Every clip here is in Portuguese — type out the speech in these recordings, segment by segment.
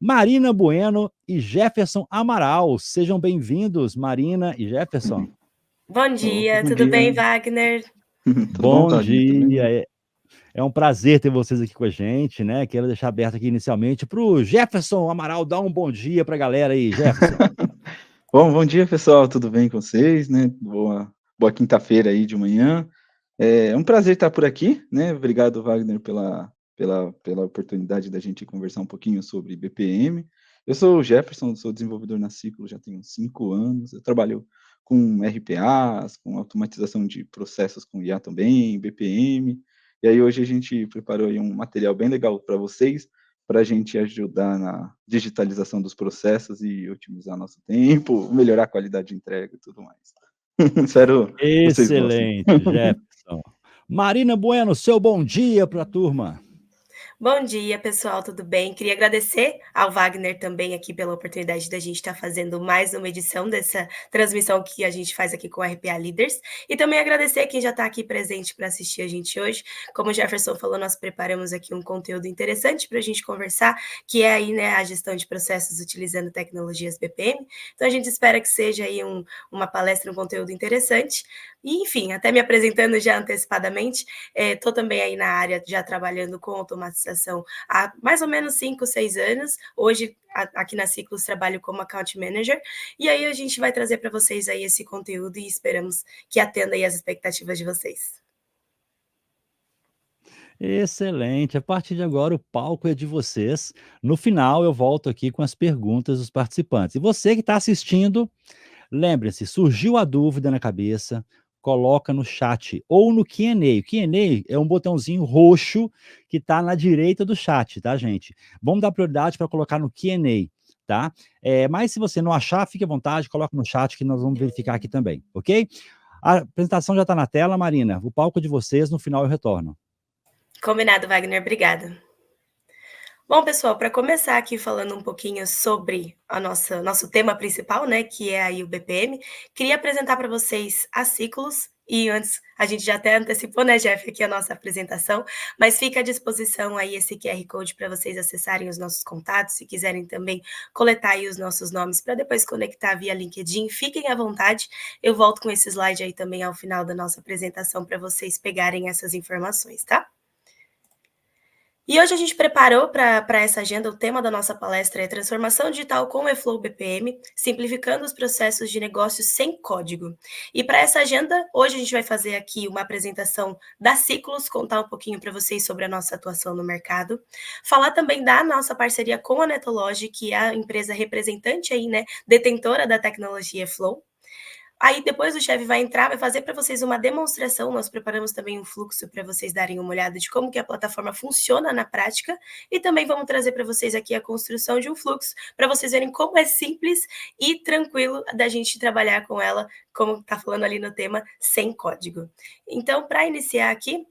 Marina Bueno e Jefferson Amaral. Sejam bem-vindos, Marina e Jefferson. Bom Opa, dia, bom tudo bem, dia. Wagner? Tudo bom, Bom Wagner? Tudo bem? dia. É um prazer ter vocês aqui com a gente, né? Quero deixar aberto aqui inicialmente para o Jefferson Amaral dar um bom dia para a galera aí, Jefferson. Bom dia, pessoal. Tudo bem com vocês, né? Boa quinta-feira aí de manhã. É um prazer estar por aqui, né? Obrigado, Wagner, pela oportunidade da gente conversar um pouquinho sobre BPM. Eu sou o Jefferson, sou desenvolvedor na Ciclo, já tenho 5 anos. Eu trabalho com RPAs, com automatização de processos com IA também, BPM. E aí hoje a gente preparou aí um material bem legal para vocês, para a gente ajudar na digitalização dos processos e otimizar nosso tempo, melhorar a qualidade de entrega e tudo mais. Espero que vocês gostem. Excelente, Jefferson. Marina Bueno, seu bom dia para a turma. Bom dia, pessoal, tudo bem? Queria agradecer ao Wagner também aqui pela oportunidade da gente estar fazendo mais uma edição dessa transmissão que a gente faz aqui com o RPA Leaders. E também agradecer quem já está aqui presente para assistir a gente hoje. Como o Jefferson falou, nós preparamos aqui um conteúdo interessante para a gente conversar, que é aí, né, a gestão de processos utilizando tecnologias BPM. Então, a gente espera que seja aí uma palestra, um conteúdo interessante. E, enfim, até me apresentando já antecipadamente, estou também aí na área já trabalhando com automatização há mais ou menos 5, 6 anos. Hoje, aqui na Ciclos, trabalho como Account Manager. E aí a gente vai trazer para vocês aí esse conteúdo e esperamos que atenda aí as expectativas de vocês. Excelente. A partir de agora, o palco é de vocês. No final, eu volto aqui com as perguntas dos participantes. E você que está assistindo, lembre-se, surgiu a dúvida na cabeça, coloca no chat ou no Q&A. O Q&A é um botãozinho roxo que está na direita do chat, tá, gente? Vamos dar prioridade para colocar no Q&A, tá? Mas se você não achar, fique à vontade, coloca no chat que nós vamos verificar aqui também, ok? A apresentação já está na tela, Marina. O palco é de vocês, no final eu retorno. Combinado, Wagner, obrigada. Bom, pessoal, para começar aqui falando um pouquinho sobre nosso tema principal, né, que é aí o BPM, queria apresentar para vocês a Ciclos, e antes a gente já até antecipou, né, Jeff, aqui a nossa apresentação, mas fica à disposição aí esse QR Code para vocês acessarem os nossos contatos, se quiserem também coletar aí os nossos nomes para depois conectar via LinkedIn, fiquem à vontade, eu volto com esse slide aí também ao final da nossa apresentação para vocês pegarem essas informações, tá? E hoje a gente preparou para essa agenda, o tema da nossa palestra é Transformação Digital com o eFlow BPM, simplificando os processos de negócios sem código. E para essa agenda, hoje a gente vai fazer aqui uma apresentação da Ciclos, contar um pouquinho para vocês sobre a nossa atuação no mercado, falar também da nossa parceria com a Netology, que é a empresa representante aí, né, detentora da tecnologia eFlow. Aí depois o chefe vai entrar, vai fazer para vocês uma demonstração, nós preparamos também um fluxo para vocês darem uma olhada de como que a plataforma funciona na prática e também vamos trazer para vocês aqui a construção de um fluxo para vocês verem como é simples e tranquilo da gente trabalhar com ela, como está falando ali no tema, sem código. Então, para iniciar aqui,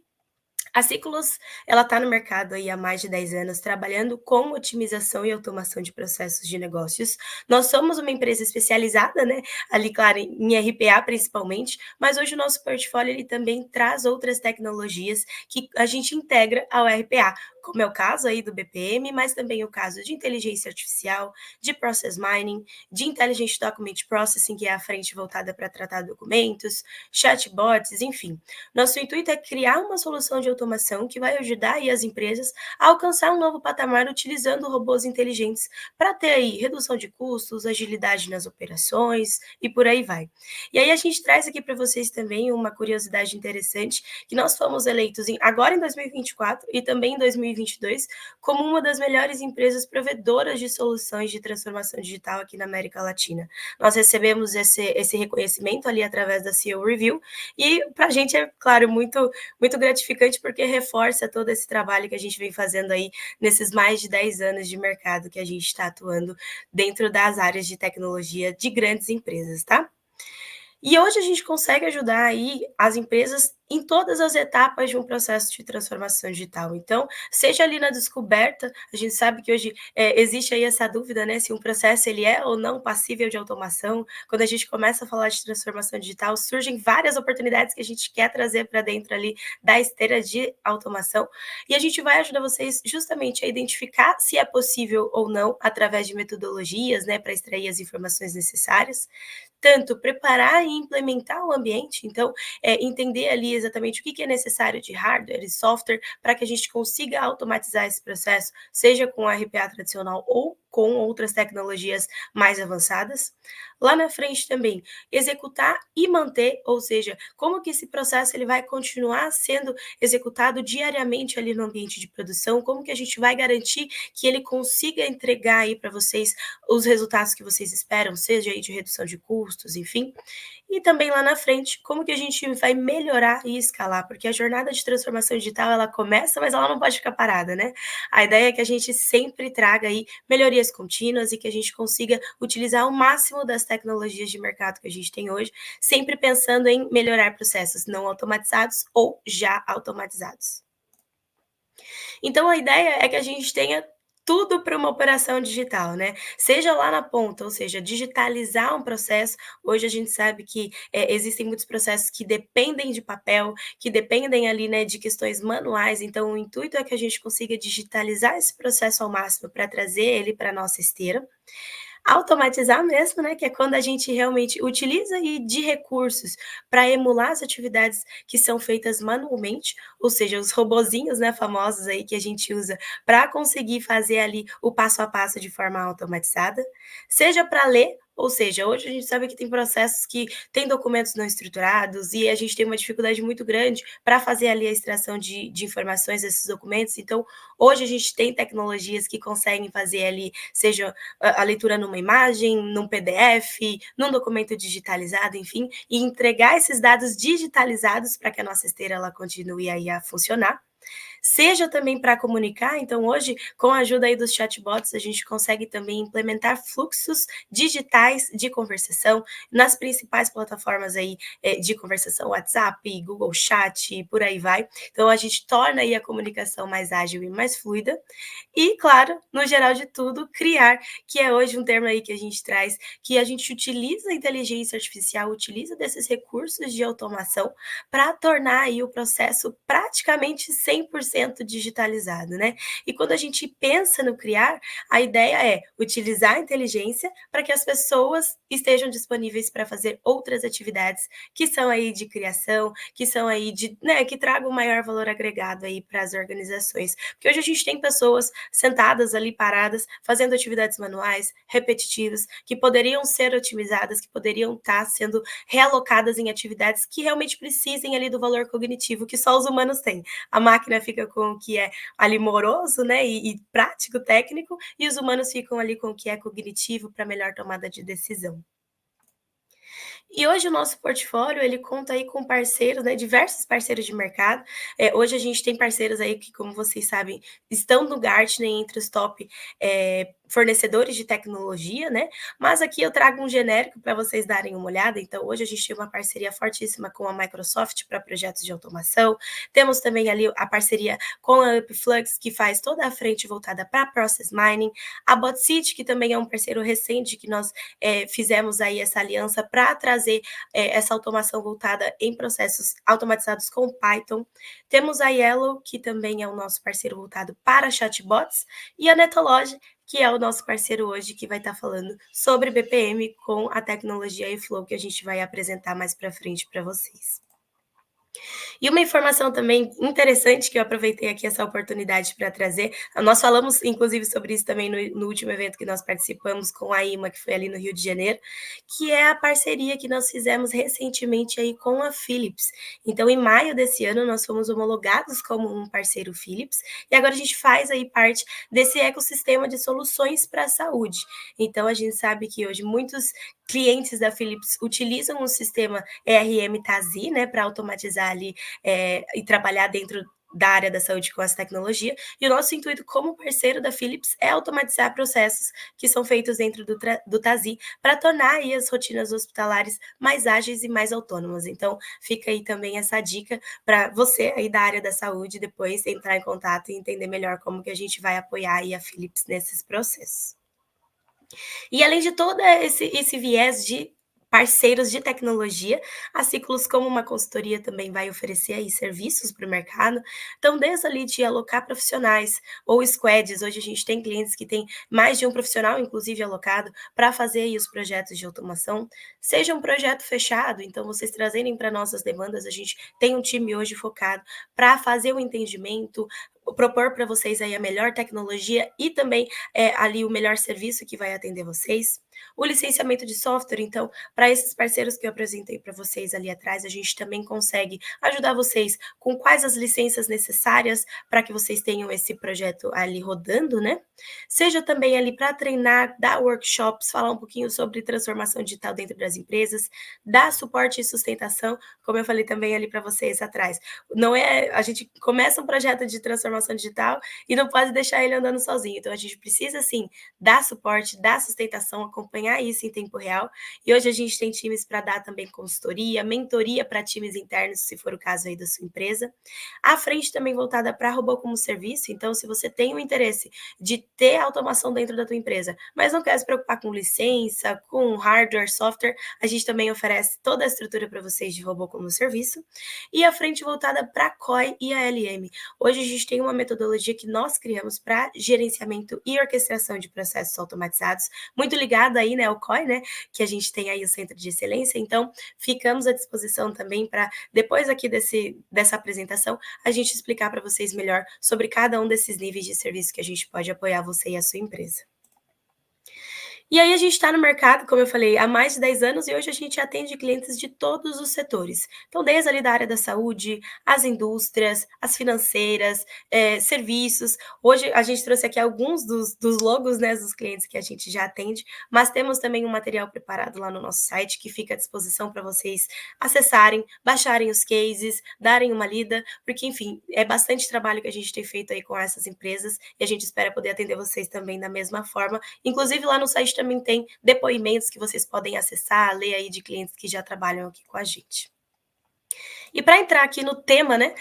a Ciclos, ela está no mercado aí há mais de 10 anos, trabalhando com otimização e automação de processos de negócios. Nós somos uma empresa especializada, né, ali, claro, em RPA principalmente, mas hoje o nosso portfólio ele também traz outras tecnologias que a gente integra ao RPA, como é o caso aí do BPM, mas também o caso de inteligência artificial, de process mining, de intelligent document processing, que é a frente voltada para tratar documentos, chatbots, enfim. Nosso intuito é criar uma solução de automação que vai ajudar aí as empresas a alcançar um novo patamar utilizando robôs inteligentes para ter aí redução de custos, agilidade nas operações e por aí vai. E aí a gente traz aqui para vocês também uma curiosidade interessante, que nós fomos eleitos agora em 2024 e também em 2022 como uma das melhores empresas provedoras de soluções de transformação digital aqui na América Latina. Nós recebemos esse reconhecimento ali através da CEO Review e para a gente é, claro, muito, muito gratificante porque reforça todo esse trabalho que a gente vem fazendo aí nesses mais de 10 anos de mercado que a gente está atuando dentro das áreas de tecnologia de grandes empresas, tá? E hoje a gente consegue ajudar aí as empresas em todas as etapas de um processo de transformação digital. Então, seja ali na descoberta, a gente sabe que hoje existe aí essa dúvida, né, se um processo ele é ou não passível de automação. Quando a gente começa a falar de transformação digital, surgem várias oportunidades que a gente quer trazer para dentro ali da esteira de automação, e a gente vai ajudar vocês justamente a identificar se é possível ou não, através de metodologias, né, para extrair as informações necessárias, tanto preparar e implementar o ambiente, então, entender ali exatamente o que é necessário de hardware e software para que a gente consiga automatizar esse processo, seja com a RPA tradicional ou com outras tecnologias mais avançadas. Lá na frente também, executar e manter, ou seja, como que esse processo ele vai continuar sendo executado diariamente ali no ambiente de produção, como que a gente vai garantir que ele consiga entregar aí para vocês os resultados que vocês esperam, seja aí de redução de custos, enfim. E também lá na frente, como que a gente vai melhorar e escalar, porque a jornada de transformação digital ela começa, mas ela não pode ficar parada, né? A ideia é que a gente sempre traga aí melhorias contínuas e que a gente consiga utilizar o máximo das tecnologias de mercado que a gente tem hoje, sempre pensando em melhorar processos não automatizados ou já automatizados. Então a ideia é que a gente tenha tudo para uma operação digital, né? Seja lá na ponta, ou seja, digitalizar um processo. Hoje a gente sabe que existem muitos processos que dependem de papel, que dependem ali, né, de questões manuais. Então o intuito é que a gente consiga digitalizar esse processo ao máximo para trazer ele para a nossa esteira. Automatizar mesmo, né, que é quando a gente realmente utiliza aí de recursos para emular as atividades que são feitas manualmente, ou seja, os robozinhos, né, famosos aí que a gente usa para conseguir fazer ali o passo a passo de forma automatizada, seja para ler, ou seja, hoje a gente sabe que tem processos que têm documentos não estruturados e a gente tem uma dificuldade muito grande para fazer ali a extração de informações desses documentos, então hoje a gente tem tecnologias que conseguem fazer ali, seja a leitura numa imagem, num PDF, num documento digitalizado, enfim, e entregar esses dados digitalizados para que a nossa esteira ela continue aí a funcionar. Seja também para comunicar, então hoje, com a ajuda aí dos chatbots, a gente consegue também implementar fluxos digitais de conversação nas principais plataformas aí de conversação, WhatsApp, Google Chat, por aí vai. Então a gente torna aí a comunicação mais ágil e mais fluida. E, claro, no geral de tudo, criar, que é hoje um termo aí que a gente traz, que a gente utiliza a inteligência artificial, utiliza desses recursos de automação para tornar aí o processo praticamente 100% digitalizado, né? E quando a gente pensa no criar, a ideia é utilizar a inteligência para que as pessoas estejam disponíveis para fazer outras atividades que são aí de criação, que são aí de, né, que tragam maior valor agregado aí para as organizações. Porque hoje a gente tem pessoas sentadas ali paradas, fazendo atividades manuais, repetitivas, que poderiam ser otimizadas, que poderiam estar sendo realocadas em atividades que realmente precisem ali do valor cognitivo que só os humanos têm. A máquina fica com o que é ali moroso, né, e prático, técnico, e os humanos ficam ali com o que é cognitivo para melhor tomada de decisão. E hoje o nosso portfólio, ele conta aí com parceiros, né, diversos parceiros de mercado. Hoje a gente tem parceiros aí que, como vocês sabem, estão no Gartner entre os top fornecedores de tecnologia, né? Mas aqui eu trago um genérico para vocês darem uma olhada. Então, hoje a gente tem uma parceria fortíssima com a Microsoft para projetos de automação. Temos também ali a parceria com a Upflux, que faz toda a frente voltada para Process Mining. A BotCity, que também é um parceiro recente que nós fizemos aí essa aliança para trazer essa automação voltada em processos automatizados com Python. Temos a Yellow, que também é o nosso parceiro voltado para chatbots, e a Netology, que é o nosso parceiro hoje, que vai estar falando sobre BPM com a tecnologia eFlow, que a gente vai apresentar mais para frente para vocês. E uma informação também interessante que eu aproveitei aqui essa oportunidade para trazer, nós falamos inclusive sobre isso também no último evento que nós participamos com a IMA, que foi ali no Rio de Janeiro, que é a parceria que nós fizemos recentemente aí com a Philips. Então, em maio desse ano, nós fomos homologados como um parceiro Philips, e agora a gente faz aí parte desse ecossistema de soluções para a saúde. Então, a gente sabe que hoje muitos clientes da Philips utilizam o sistema ERM TASI, né, para automatizar ali e trabalhar dentro da área da saúde com essa tecnologia, e o nosso intuito como parceiro da Philips é automatizar processos que são feitos dentro do TASI para tornar aí as rotinas hospitalares mais ágeis e mais autônomas. Então, fica aí também essa dica para você aí da área da saúde depois entrar em contato e entender melhor como que a gente vai apoiar aí a Philips nesses processos. E além de todo esse viés de parceiros de tecnologia, a Ciclus, como uma consultoria, também vai oferecer aí serviços para o mercado. Então, desde ali de alocar profissionais ou squads, hoje a gente tem clientes que têm mais de um profissional, inclusive alocado, para fazer aí os projetos de automação. Seja um projeto fechado, então vocês trazerem para nós as demandas, a gente tem um time hoje focado para fazer o entendimento, propor para vocês aí a melhor tecnologia e também ali o melhor serviço que vai atender vocês. O licenciamento de software, então, para esses parceiros que eu apresentei para vocês ali atrás, a gente também consegue ajudar vocês com quais as licenças necessárias para que vocês tenham esse projeto ali rodando, né? Seja também ali para treinar, dar workshops, falar um pouquinho sobre transformação digital dentro das empresas, dar suporte e sustentação, como eu falei também ali para vocês atrás. Não é, a gente começa um projeto de transformação digital e não pode deixar ele andando sozinho. Então a gente precisa sim dar suporte, dar sustentação, acompanhar isso em tempo real. E hoje a gente tem times para dar também consultoria, mentoria para times internos, se for o caso aí da sua empresa. A frente também voltada para robô como serviço. Então, se você tem o interesse de ter automação dentro da tua empresa, mas não quer se preocupar com licença, com hardware, software, a gente também oferece toda a estrutura para vocês de robô como serviço. E a frente voltada para a COI e a LM. Hoje a gente tem uma metodologia que nós criamos para gerenciamento e orquestração de processos automatizados, muito ligado aí, né, ao COI, né, que a gente tem aí o Centro de Excelência. Então, ficamos à disposição também para, depois aqui dessa apresentação, a gente explicar para vocês melhor sobre cada um desses níveis de serviço que a gente pode apoiar você e a sua empresa. E aí a gente está no mercado, como eu falei, há mais de 10 anos e hoje a gente atende clientes de todos os setores. Então, desde ali da área da saúde, as indústrias, as financeiras, serviços. Hoje a gente trouxe aqui alguns dos logos, né, dos clientes que a gente já atende, mas temos também um material preparado lá no nosso site que fica à disposição para vocês acessarem, baixarem os cases, darem uma lida, porque, enfim, é bastante trabalho que a gente tem feito aí com essas empresas e a gente espera poder atender vocês também da mesma forma. Inclusive, lá no site também tem depoimentos que vocês podem acessar, ler aí de clientes que já trabalham aqui com a gente. E para entrar aqui no tema, né,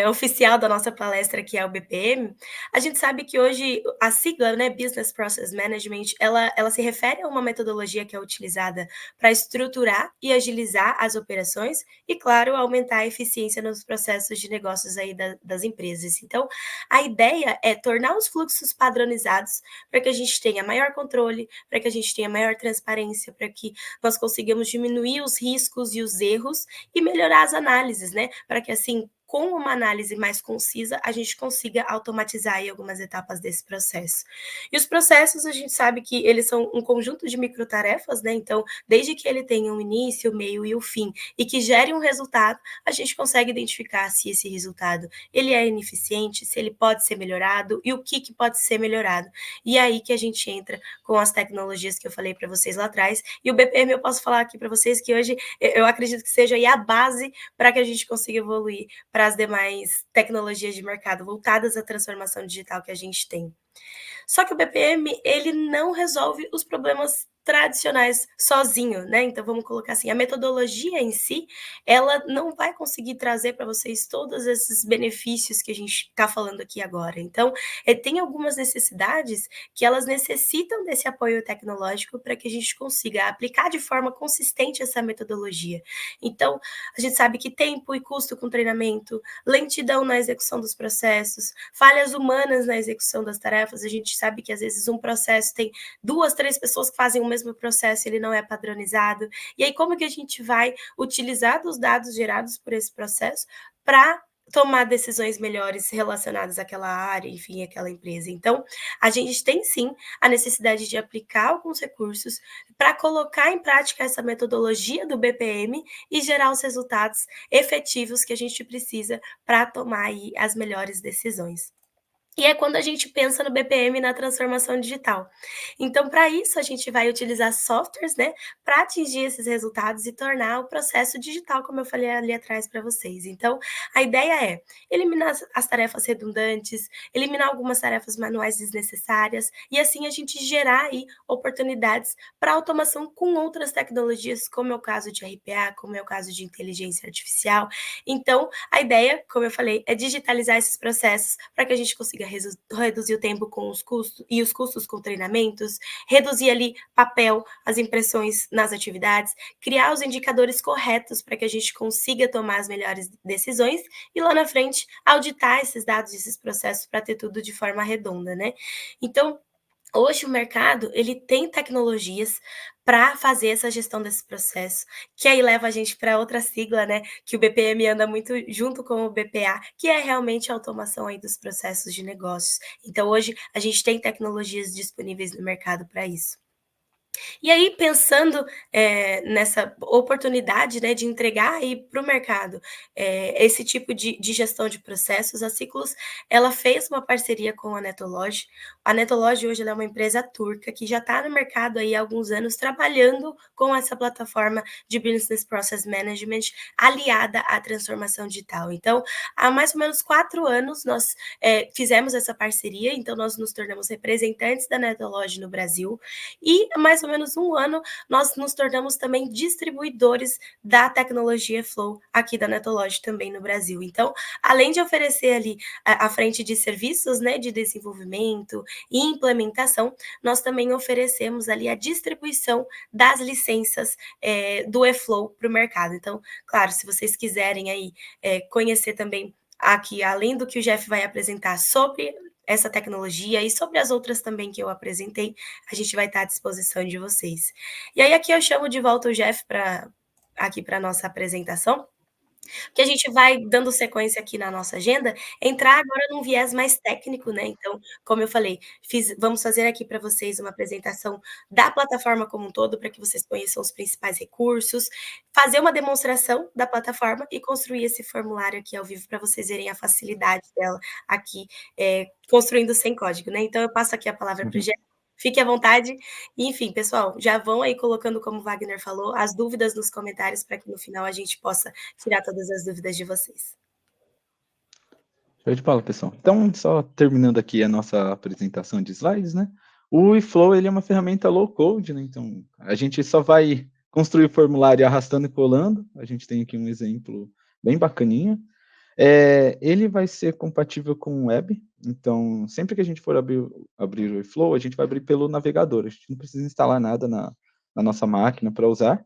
oficial da nossa palestra, que é o BPM, a gente sabe que hoje a sigla, né, Business Process Management, ela se refere a uma metodologia que é utilizada para estruturar e agilizar as operações e, claro, aumentar a eficiência nos processos de negócios aí das empresas. Então, a ideia é tornar os fluxos padronizados para que a gente tenha maior controle, para que a gente tenha maior transparência, para que nós consigamos diminuir os riscos e os erros e melhorar as análises, né? Para que assim, com uma análise mais concisa, a gente consiga automatizar aí algumas etapas desse processo. E os processos, a gente sabe que eles são um conjunto de microtarefas, né? Então, desde que ele tenha um início, o meio e o fim, e que gere um resultado, a gente consegue identificar se esse resultado ele é ineficiente, se ele pode ser melhorado e o que pode ser melhorado. E é aí que a gente entra com as tecnologias que eu falei para vocês lá atrás. E o BPM eu posso falar aqui para vocês que hoje eu acredito que seja aí a base para que a gente consiga evoluir para as demais tecnologias de mercado voltadas à transformação digital que a gente tem. Só que o BPM, ele não resolve os problemas tradicionais sozinho, né? Então vamos colocar assim, a metodologia em si, ela não vai conseguir trazer para vocês todos esses benefícios que a gente está falando aqui agora. Então, tem algumas necessidades que elas necessitam desse apoio tecnológico para que a gente consiga aplicar de forma consistente essa metodologia. Então, a gente sabe que tempo e custo com treinamento, lentidão na execução dos processos, falhas humanas na execução das tarefas, a gente sabe que às vezes um processo tem 2, 3 pessoas que fazem o mesmo processo, ele não é padronizado. E aí como que a gente vai utilizar dos dados gerados por esse processo para tomar decisões melhores relacionadas àquela área, enfim, àquela empresa. Então, a gente tem sim a necessidade de aplicar alguns recursos para colocar em prática essa metodologia do BPM e gerar os resultados efetivos que a gente precisa para tomar aí as melhores decisões. E é quando a gente pensa no BPM na transformação digital. Então, para isso, a gente vai utilizar softwares, né, para atingir esses resultados e tornar o processo digital, como eu falei ali atrás para vocês. Então, a ideia é eliminar as tarefas redundantes, eliminar algumas tarefas manuais desnecessárias e assim a gente gerar aí oportunidades para automação com outras tecnologias, como é o caso de RPA, como é o caso de inteligência artificial. Então, a ideia, como eu falei, é digitalizar esses processos para que a gente consiga reduzir o tempo com os custos e os custos com treinamentos, reduzir ali papel, as impressões nas atividades, criar os indicadores corretos para que a gente consiga tomar as melhores decisões e lá na frente auditar esses dados, esses processos para ter tudo de forma redonda, né? Então, hoje o mercado, ele tem tecnologias para fazer essa gestão desse processo, que aí leva a gente para outra sigla, né, que o BPM anda muito junto com o BPA, que é realmente a automação aí dos processos de negócios. Então hoje a gente tem tecnologias disponíveis no mercado para isso. E aí, pensando, nessa oportunidade, né, de entregar aí para o mercado, esse tipo de gestão de processos, a Ciclus, ela fez uma parceria com a Netology. A Netology hoje ela é uma empresa turca que já está no mercado aí há alguns anos trabalhando com essa plataforma de Business Process Management aliada à transformação digital. Então, há mais ou menos 4 anos nós, fizemos essa parceria, então nós nos tornamos representantes da Netology no Brasil, e há mais ou menos 1 ano nós nos tornamos também distribuidores da tecnologia Flow aqui da Netology também no Brasil. Então, além de oferecer ali a frente de serviços, né, de desenvolvimento e implementação, nós também oferecemos ali a distribuição das licenças, do eFlow para o mercado. Então, claro, se vocês quiserem aí, conhecer também aqui, além do que o Jeff vai apresentar sobre essa tecnologia e sobre as outras também que eu apresentei, a gente vai estar à disposição de vocês. E aí aqui eu chamo de volta o Jeff para aqui para nossa apresentação, que a gente vai dando sequência aqui na nossa agenda, entrar agora num viés mais técnico, né, então, como eu falei, vamos fazer aqui para vocês uma apresentação da plataforma como um todo, para que vocês conheçam os principais recursos, fazer uma demonstração da plataforma e construir esse formulário aqui ao vivo para vocês verem a facilidade dela aqui, construindo sem código, né. Então eu passo aqui a palavra para o Jeff, fique à vontade. E, enfim, pessoal, já vão aí colocando, como o Wagner falou, as dúvidas nos comentários para que no final a gente possa tirar todas as dúvidas de vocês. Show de bola, pessoal. Então, só terminando aqui a nossa apresentação de slides, né? O eFlow, ele é uma ferramenta low code, né? Então, a gente só vai construir o formulário arrastando e colando. A gente tem aqui um exemplo bem bacaninha. Ele vai ser compatível com o web, então sempre que a gente for abrir o eFlow, a gente vai abrir pelo navegador, a gente não precisa instalar nada na nossa máquina para usar.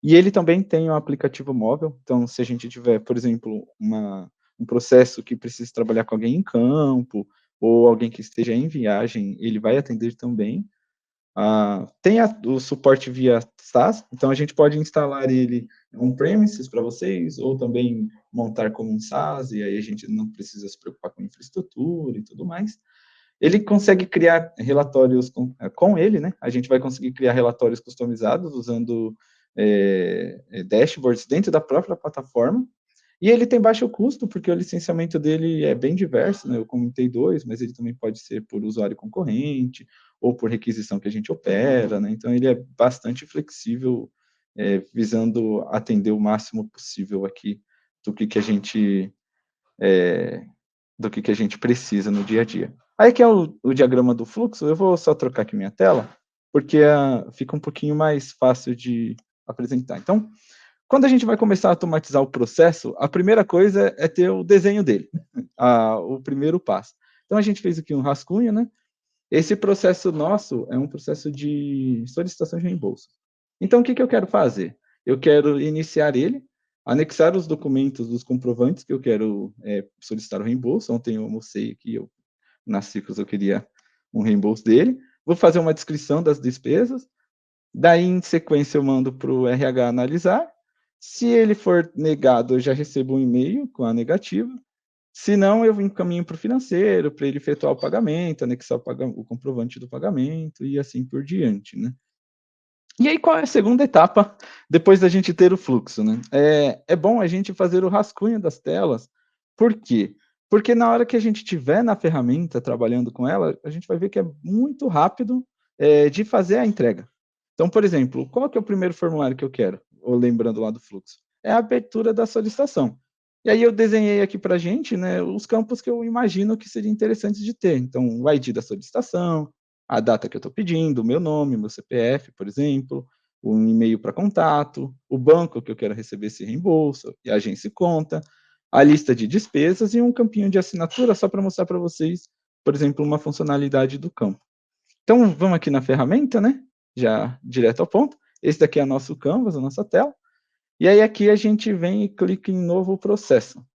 E ele também tem um aplicativo móvel, então se a gente tiver, por exemplo, um processo que precisa trabalhar com alguém em campo, ou alguém que esteja em viagem, ele vai atender também. Tem o suporte via SaaS, então a gente pode instalar ele on-premises para vocês, ou também montar como um SaaS, e aí a gente não precisa se preocupar com infraestrutura e tudo mais. Ele consegue criar relatórios com ele, né? A gente vai conseguir criar relatórios customizados usando dashboards dentro da própria plataforma. E ele tem baixo custo, porque o licenciamento dele é bem diverso, né? Eu comentei 2, mas ele também pode ser por usuário concorrente, ou por requisição que a gente opera, né? Então, ele é bastante flexível, visando atender o máximo possível aqui do que a gente precisa no dia a dia. Aí que é o diagrama do fluxo, eu vou só trocar aqui minha tela, porque fica um pouquinho mais fácil de apresentar. Então, quando a gente vai começar a automatizar o processo, a primeira coisa é ter o desenho dele, o primeiro passo. Então, a gente fez aqui um rascunho, né? Esse processo nosso é um processo de solicitação de reembolso. Então, o que eu quero fazer? Eu quero iniciar ele, anexar os documentos dos comprovantes que eu quero solicitar o reembolso. Ontem eu almocei aqui, na Ciclus eu queria um reembolso dele. Vou fazer uma descrição das despesas. Daí, em sequência, eu mando para o RH analisar. Se ele for negado, eu já recebo um e-mail com a negativa. Se não, eu encaminho para o financeiro, para ele efetuar o pagamento, anexar o comprovante do pagamento e assim por diante, né? E aí, qual é a segunda etapa depois da gente ter o fluxo, né? É bom a gente fazer o rascunho das telas. Por quê? Porque na hora que a gente estiver na ferramenta, trabalhando com ela, a gente vai ver que é muito rápido de fazer a entrega. Então, por exemplo, qual que é o primeiro formulário que eu quero? Ou lembrando lá do fluxo? É a abertura da solicitação. E aí eu desenhei aqui para a gente, né, os campos que eu imagino que seriam interessantes de ter. Então, o ID da solicitação, a data que eu estou pedindo, o meu nome, meu CPF, por exemplo, um e-mail para contato, o banco que eu quero receber esse reembolso, e a agência e conta, a lista de despesas e um campinho de assinatura só para mostrar para vocês, por exemplo, uma funcionalidade do campo. Então, vamos aqui na ferramenta, né? Já direto ao ponto. Esse daqui é nosso Canvas, a nossa tela. E aí aqui a gente vem e clica em novo processo.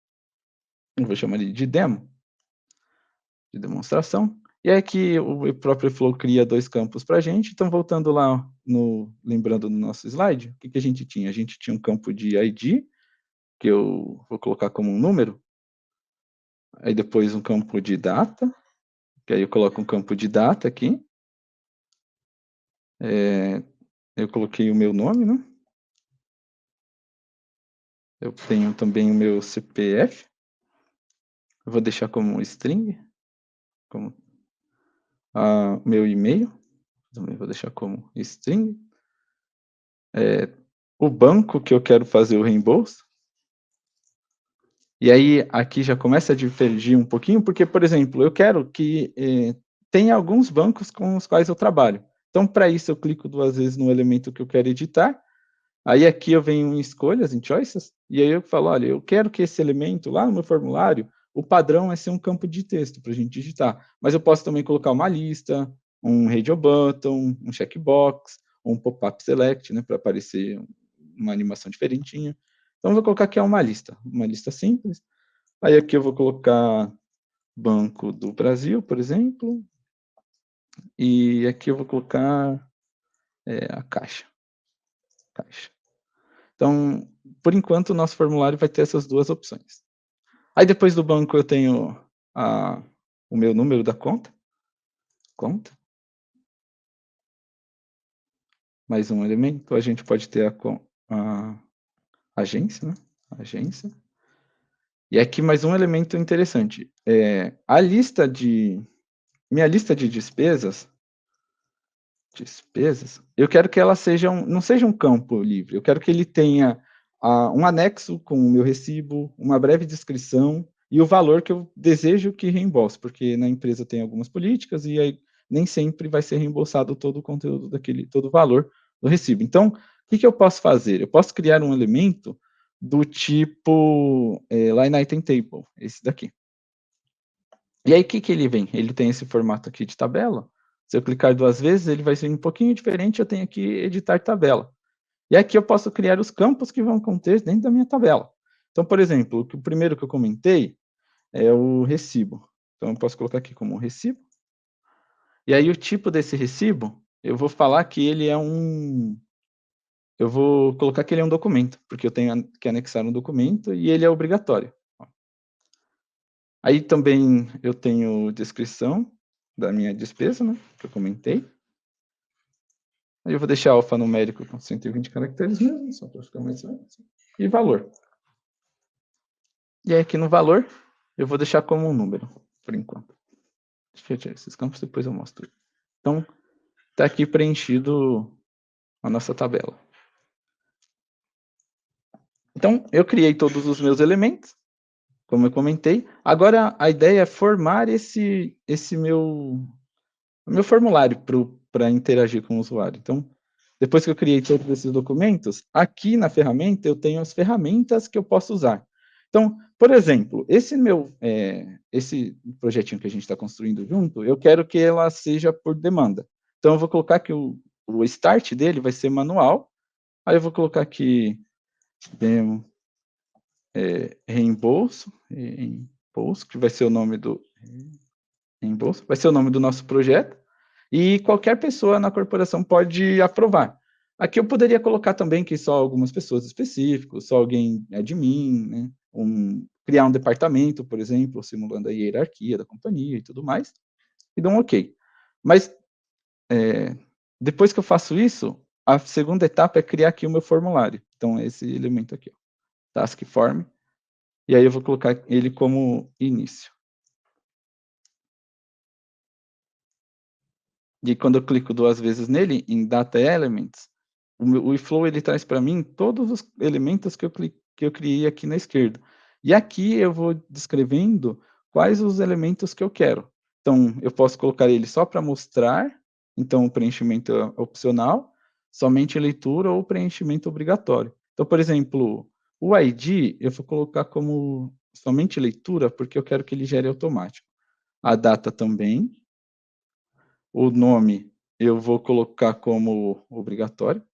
Eu vou chamar ele de demo, de demonstração. E aí aqui o próprio Flow cria 2 campos para a gente. Então, voltando lá, lembrando do nosso slide, o que a gente tinha? A gente tinha um campo de ID, que eu vou colocar como um número. Aí depois um campo de data, que aí eu coloco um campo de data aqui. Eu coloquei o meu nome, né? Eu tenho também o meu CPF. Eu vou deixar como string, como meu e-mail. Também vou deixar como string. O banco que eu quero fazer o reembolso. E aí, aqui já começa a divergir um pouquinho, porque, por exemplo, eu quero que tenha alguns bancos com os quais eu trabalho. Então, para isso, eu clico 2 vezes no elemento que eu quero editar. Aí aqui eu venho em escolhas, em choices, e aí eu falo, olha, eu quero que esse elemento lá no meu formulário, o padrão é ser um campo de texto para a gente digitar. Mas eu posso também colocar uma lista, um radio button, um checkbox, ou um pop-up select, né, para aparecer uma animação diferentinha. Então eu vou colocar aqui uma lista simples. Aí aqui eu vou colocar Banco do Brasil, por exemplo, e aqui eu vou colocar a Caixa. Então, por enquanto, o nosso formulário vai ter essas 2 opções. Aí depois do banco eu tenho o meu número da conta. Mais um elemento. A gente pode ter a agência, né? Agência. E aqui mais um elemento interessante. Minha lista de despesas, eu quero que ela não seja um campo livre. Eu quero que ele tenha um anexo com o meu recibo, uma breve descrição e o valor que eu desejo que reembolse, porque na empresa tem algumas políticas e aí nem sempre vai ser reembolsado todo o conteúdo todo o valor do recibo. Então, o que eu posso fazer? Eu posso criar um elemento do tipo Line Item Table, esse daqui. E aí, o que ele vem? Ele tem esse formato aqui de tabela. Se eu clicar 2 vezes, ele vai ser um pouquinho diferente, eu tenho aqui editar tabela. E aqui eu posso criar os campos que vão conter dentro da minha tabela. Então, por exemplo, o primeiro que eu comentei é o recibo. Então, eu posso colocar aqui como recibo. E aí, o tipo desse recibo, eu vou falar que ele é eu vou colocar que ele é um documento, porque eu tenho que anexar um documento e ele é obrigatório. Aí também eu tenho descrição da minha despesa, né, que eu comentei. Aí eu vou deixar alfanumérico com 120 caracteres mesmo, só para ficar mais fácil. E valor. E aí aqui no valor, eu vou deixar como um número, por enquanto. Deixa eu tirar esses campos, depois eu mostro. Então, está aqui preenchido a nossa tabela. Então, eu criei todos os meus elementos, como eu comentei. Agora, a ideia é formar esse meu formulário para interagir com o usuário. Então, depois que eu criei todos esses documentos, aqui na ferramenta eu tenho as ferramentas que eu posso usar. Então, por exemplo, esse projetinho que a gente está construindo junto, eu quero que ela seja por demanda. Então, eu vou colocar que o start dele vai ser manual. Aí eu vou colocar aqui demo reembolso, que vai ser o nome do reembolso, vai ser o nome do nosso projeto. E qualquer pessoa na corporação pode aprovar. Aqui eu poderia colocar também que só algumas pessoas específicas, só alguém admin, né? Criar um departamento, por exemplo, simulando a hierarquia da companhia e tudo mais, e dou um OK. Mas, depois que eu faço isso, a segunda etapa é criar aqui o meu formulário. Então, esse elemento aqui, ó, Task Form. E aí eu vou colocar ele como início. E quando eu clico 2 vezes nele, em Data Elements, o eFlow ele traz para mim todos os elementos que eu criei aqui na esquerda. E aqui eu vou descrevendo quais os elementos que eu quero. Então, eu posso colocar ele só para mostrar, então o preenchimento é opcional, somente leitura ou preenchimento obrigatório. Então, por exemplo, o ID eu vou colocar como somente leitura, porque eu quero que ele gere automático. A data também. O nome eu vou colocar como obrigatório.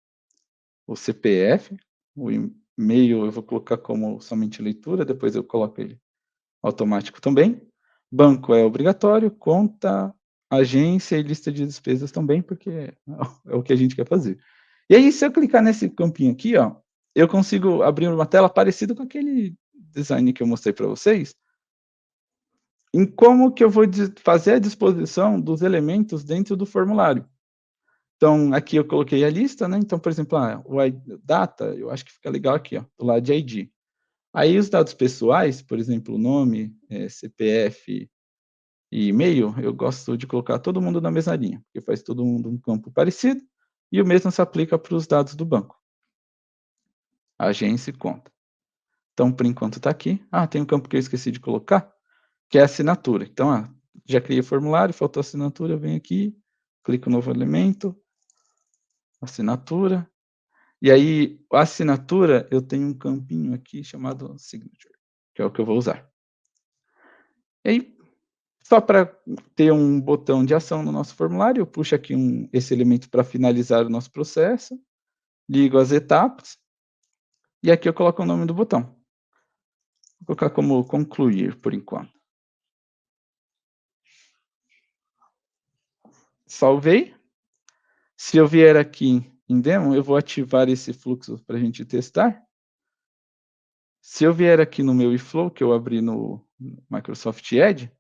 O CPF, o e-mail eu vou colocar como somente leitura, depois eu coloco ele automático também. Banco é obrigatório, conta, agência e lista de despesas também, porque é o que a gente quer fazer. E aí, se eu clicar nesse campinho aqui, ó, eu consigo abrir uma tela parecida com aquele design que eu mostrei para vocês, em como que eu vou fazer a disposição dos elementos dentro do formulário. Então, aqui eu coloquei a lista, né? Então, por exemplo, o data, eu acho que fica legal aqui, ó, do lado de ID. Aí os dados pessoais, por exemplo, nome, CPF e e-mail, eu gosto de colocar todo mundo na mesma linha, porque faz todo mundo um campo parecido, e o mesmo se aplica para os dados do banco. Agência e conta. Então, por enquanto está aqui. Tem um campo que eu esqueci de colocar, que é a assinatura. Então, já criei o formulário, faltou a assinatura, eu venho aqui, clico no novo elemento, assinatura. E aí, a assinatura, eu tenho um campinho aqui chamado Signature, que é o que eu vou usar. E aí, só para ter um botão de ação no nosso formulário, eu puxo aqui esse elemento para finalizar o nosso processo, ligo as etapas, e aqui eu coloco o nome do botão. Vou colocar como concluir, por enquanto. Salvei. Se eu vier aqui em demo, eu vou ativar esse fluxo para a gente testar. Se eu vier aqui no meu eFlow, que eu abri no Microsoft Edge,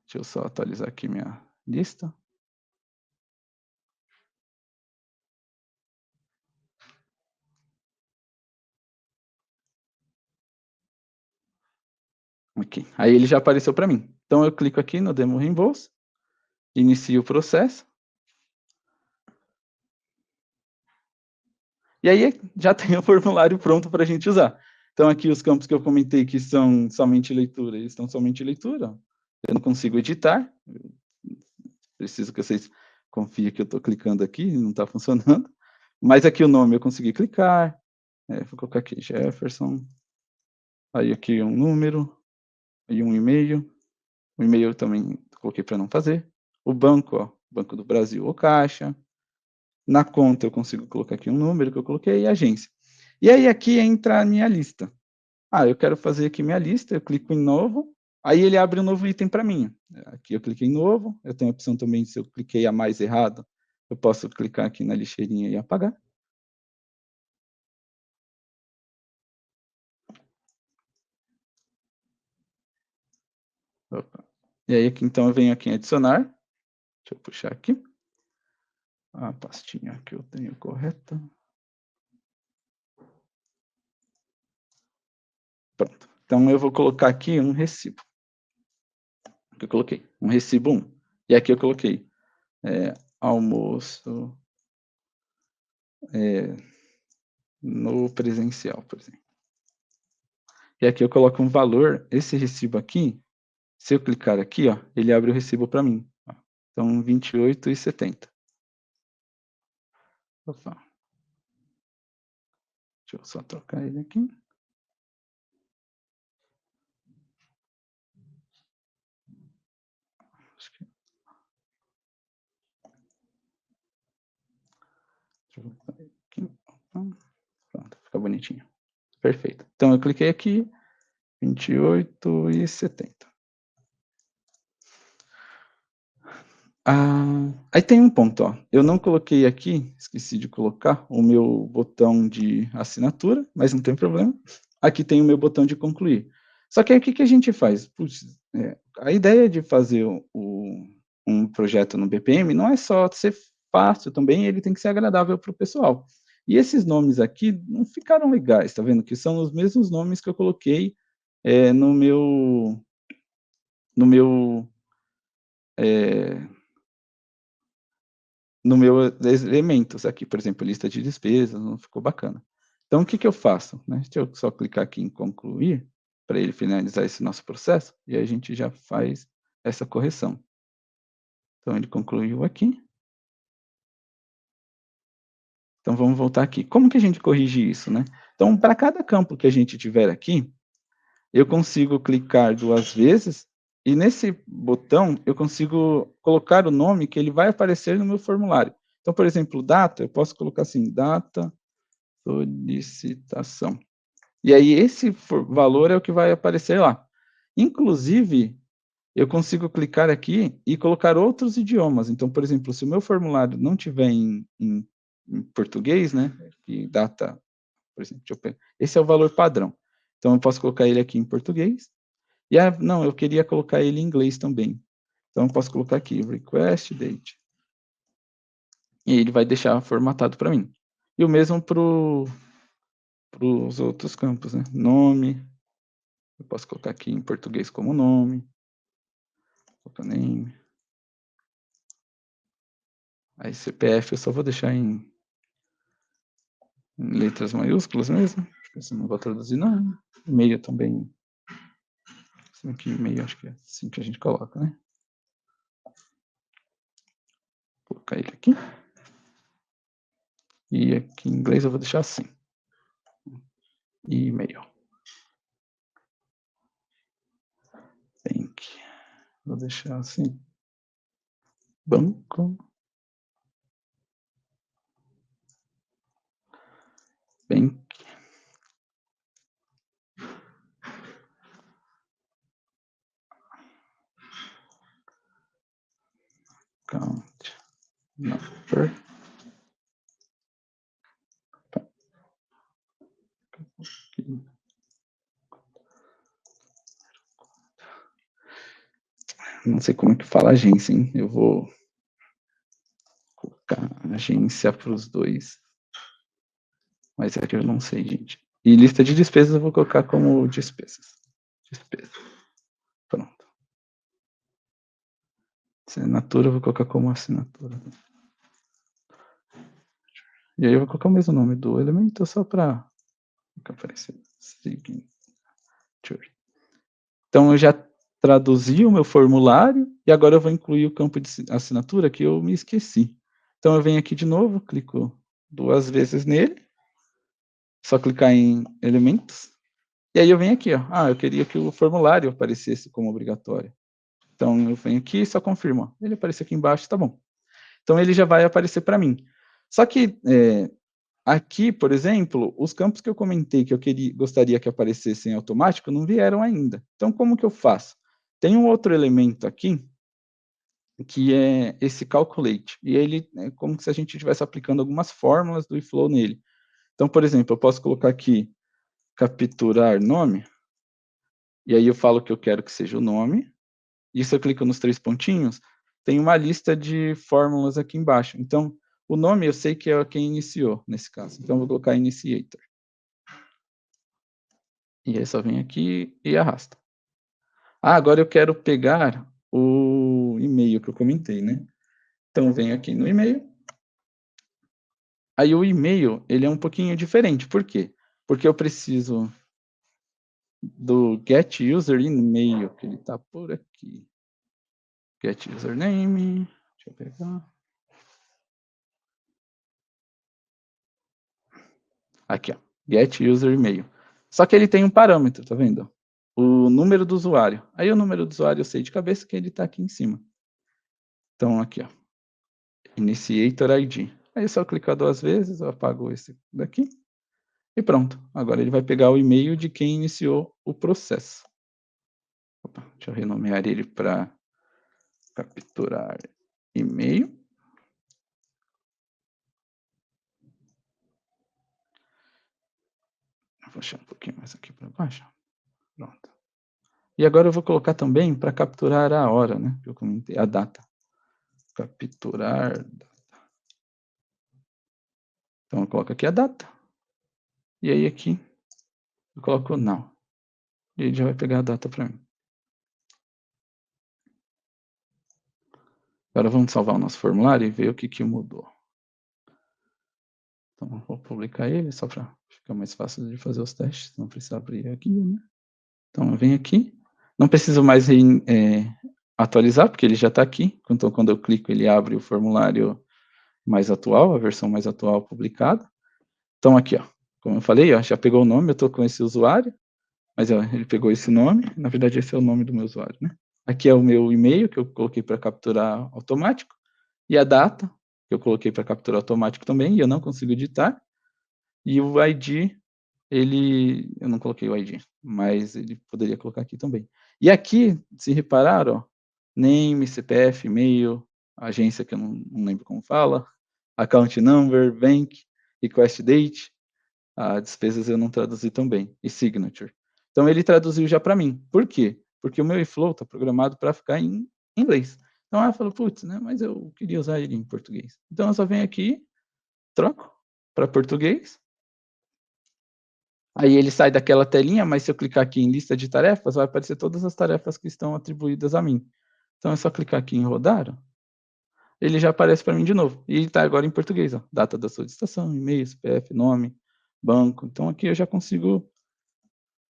deixa eu só atualizar aqui minha lista. Aqui. Aí ele já apareceu para mim. Então eu clico aqui no Demo Reembolso, inicio o processo. E aí já tem o formulário pronto para a gente usar. Então aqui os campos que eu comentei que são somente leitura, eles estão somente leitura. Eu não consigo editar. Preciso que vocês confiem que eu estou clicando aqui, não está funcionando. Mas aqui o nome eu consegui clicar. Vou colocar aqui Jefferson. Aí aqui um número. Aí um e-mail. O e-mail eu também coloquei para não fazer. O banco, ó, Banco do Brasil ou Caixa. Na conta eu consigo colocar aqui um número que eu coloquei e agência. E aí aqui entra a minha lista. Eu quero fazer aqui minha lista, eu clico em novo, aí ele abre um novo item para mim. Aqui eu cliquei em novo, eu tenho a opção também, se eu cliquei a mais errado, eu posso clicar aqui na lixeirinha e apagar. Opa. E aí, então, eu venho aqui em adicionar. Deixa eu puxar aqui. A pastinha que eu tenho correta. Pronto. Então, eu vou colocar aqui um recibo. Que eu coloquei. Um recibo 1. E aqui eu coloquei almoço no presencial, por exemplo. E aqui eu coloco um valor. Esse recibo aqui, se eu clicar aqui, ó, ele abre o recibo para mim. Então, R$ 28,70. Opa. Deixa eu só trocar ele aqui. Acho que... Deixa eu botar aqui. Pronto, fica bonitinho. Perfeito. Então, eu cliquei aqui, R$ 28,70. Aí tem um ponto, ó. Eu não coloquei aqui, esqueci de colocar o meu botão de assinatura, mas não tem problema. Aqui tem o meu botão de concluir. Só que aí o que a gente faz? Puxa, a ideia de fazer um projeto no BPM não é só ser fácil também, ele tem que ser agradável para o pessoal. E esses nomes aqui não ficaram legais, tá vendo? Que são os mesmos nomes que eu coloquei no meu elementos aqui, por exemplo, lista de despesas, não ficou bacana. Então, o que eu faço? Né? Deixa eu só clicar aqui em concluir, para ele finalizar esse nosso processo, e a gente já faz essa correção. Então, ele concluiu aqui. Então, vamos voltar aqui. Como que a gente corrige isso, né? Então, para cada campo que a gente tiver aqui, eu consigo clicar 2 vezes, e nesse botão eu consigo colocar o nome que ele vai aparecer no meu formulário. Então, por exemplo, data, eu posso colocar assim, data solicitação. E aí esse valor é o que vai aparecer lá. Inclusive, eu consigo clicar aqui e colocar outros idiomas. Então, por exemplo, se o meu formulário não tiver em português, né, e data, por exemplo, esse é o valor padrão. Então, eu posso colocar ele aqui em português. E não, eu queria colocar ele em inglês também. Então, eu posso colocar aqui, request date. E ele vai deixar formatado para mim. E o mesmo para os outros campos, né? Nome. Eu posso colocar aqui em português como nome. Colocar name. Aí CPF eu só vou deixar em letras maiúsculas mesmo. Acho que assim não vou traduzir não. E-mail também. Aqui e-mail acho que é assim que a gente coloca, né? Vou colocar ele aqui. E aqui em inglês eu vou deixar assim. E-mail. Bank. Vou deixar assim. Banco. Bank. Account number. Não sei como é que fala agência, hein? Eu vou colocar agência para os dois. Mas é que eu não sei, gente. E lista de despesas eu vou colocar como despesas. Despesa. Pronto. Assinatura eu vou colocar como assinatura. E aí eu vou colocar o mesmo nome do elemento só para aparecer. Signature. Então eu já traduzi o meu formulário e agora eu vou incluir o campo de assinatura que eu me esqueci. Então eu venho aqui de novo, clico 2 vezes nele, só clicar em elementos, e aí eu venho aqui, ó. Eu queria que o formulário aparecesse como obrigatório. Então eu venho aqui e só confirmo, ó. Ele aparece aqui embaixo, tá bom. Então ele já vai aparecer para mim. Só que aqui, por exemplo, os campos que eu comentei que eu gostaria que aparecessem automático não vieram ainda. Então como que eu faço? Tem um outro elemento aqui, que é esse calculate, e ele é como se a gente estivesse aplicando algumas fórmulas do eFlow nele. Então, por exemplo, eu posso colocar aqui, capturar nome, e aí eu falo que eu quero que seja o nome, e se eu clico nos 3 pontinhos, tem uma lista de fórmulas aqui embaixo. Então, o nome eu sei que é quem iniciou, nesse caso. Então, eu vou colocar initiator. E aí só vem aqui e arrasta. Agora eu quero pegar o e-mail que eu comentei, né? Então, venho aqui no e-mail. Aí o e-mail, ele é um pouquinho diferente. Por quê? Porque eu preciso do get user e-mail, que ele está por aqui. Get username. Deixa eu pegar. Aqui, ó. Get user e-mail. Só que ele tem um parâmetro, tá vendo? O número do usuário. Aí o número do usuário eu sei de cabeça que ele está aqui em cima. Então, aqui, ó. Initiator ID. Aí é só clicar 2 vezes, eu apago esse daqui. E pronto. Agora ele vai pegar o e-mail de quem iniciou o processo. Opa, deixa eu renomear ele para capturar e-mail. Vou deixar um pouquinho mais aqui para baixo. Pronto. E agora eu vou colocar também para capturar a hora, né? Que eu comentei, a data. Capturar data. Então, eu coloco aqui a data. E aí, aqui, eu coloco não. E ele já vai pegar a data para mim. Agora, vamos salvar o nosso formulário e ver o que mudou. Então, vou publicar ele só para ficar mais fácil de fazer os testes. Não precisa abrir aqui, né? Então, eu venho aqui. Não preciso mais atualizar, porque ele já está aqui. Então, quando eu clico, ele abre o formulário mais atual, a versão mais atual publicada. Então, aqui, ó, como eu falei, ó, já pegou o nome, eu estou com esse usuário, mas ó, ele pegou esse nome, na verdade esse é o nome do meu usuário, né? Aqui é o meu e-mail, que eu coloquei para capturar automático, e a data, que eu coloquei para capturar automático também, e eu não consigo editar, e o ID, eu não coloquei o ID, mas ele poderia colocar aqui também. E aqui, se reparar, ó, name, CPF, e-mail, agência que eu não lembro como fala, account number, bank, request date, despesas eu não traduzi também, e signature. Então ele traduziu já para mim. Por quê? Porque o meu eFlow está programado para ficar em inglês. Então eu falo, putz, né, mas eu queria usar ele em português. Então eu só venho aqui, troco para português. Aí ele sai daquela telinha, mas se eu clicar aqui em lista de tarefas, vai aparecer todas as tarefas que estão atribuídas a mim. Então é só clicar aqui em rodar, ele já aparece para mim de novo. E está agora em português, ó. Data da solicitação, e-mail, CPF, nome, banco. Então aqui eu já consigo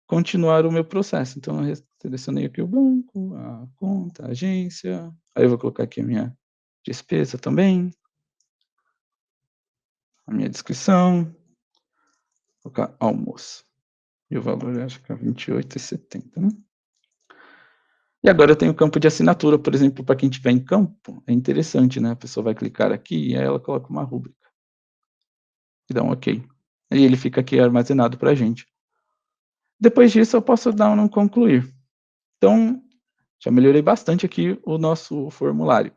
continuar o meu processo. Então eu selecionei aqui o banco, a conta, a agência. Aí eu vou colocar aqui a minha despesa também, a minha descrição, vou colocar almoço. E o valor acho que é R$28,70, né? E agora eu tenho o campo de assinatura, por exemplo, para quem estiver em campo, é interessante, né? A pessoa vai clicar aqui e aí ela coloca uma rúbrica. E dá um OK. E ele fica aqui armazenado para a gente. Depois disso eu posso dar um concluir. Então, já melhorei bastante aqui o nosso formulário.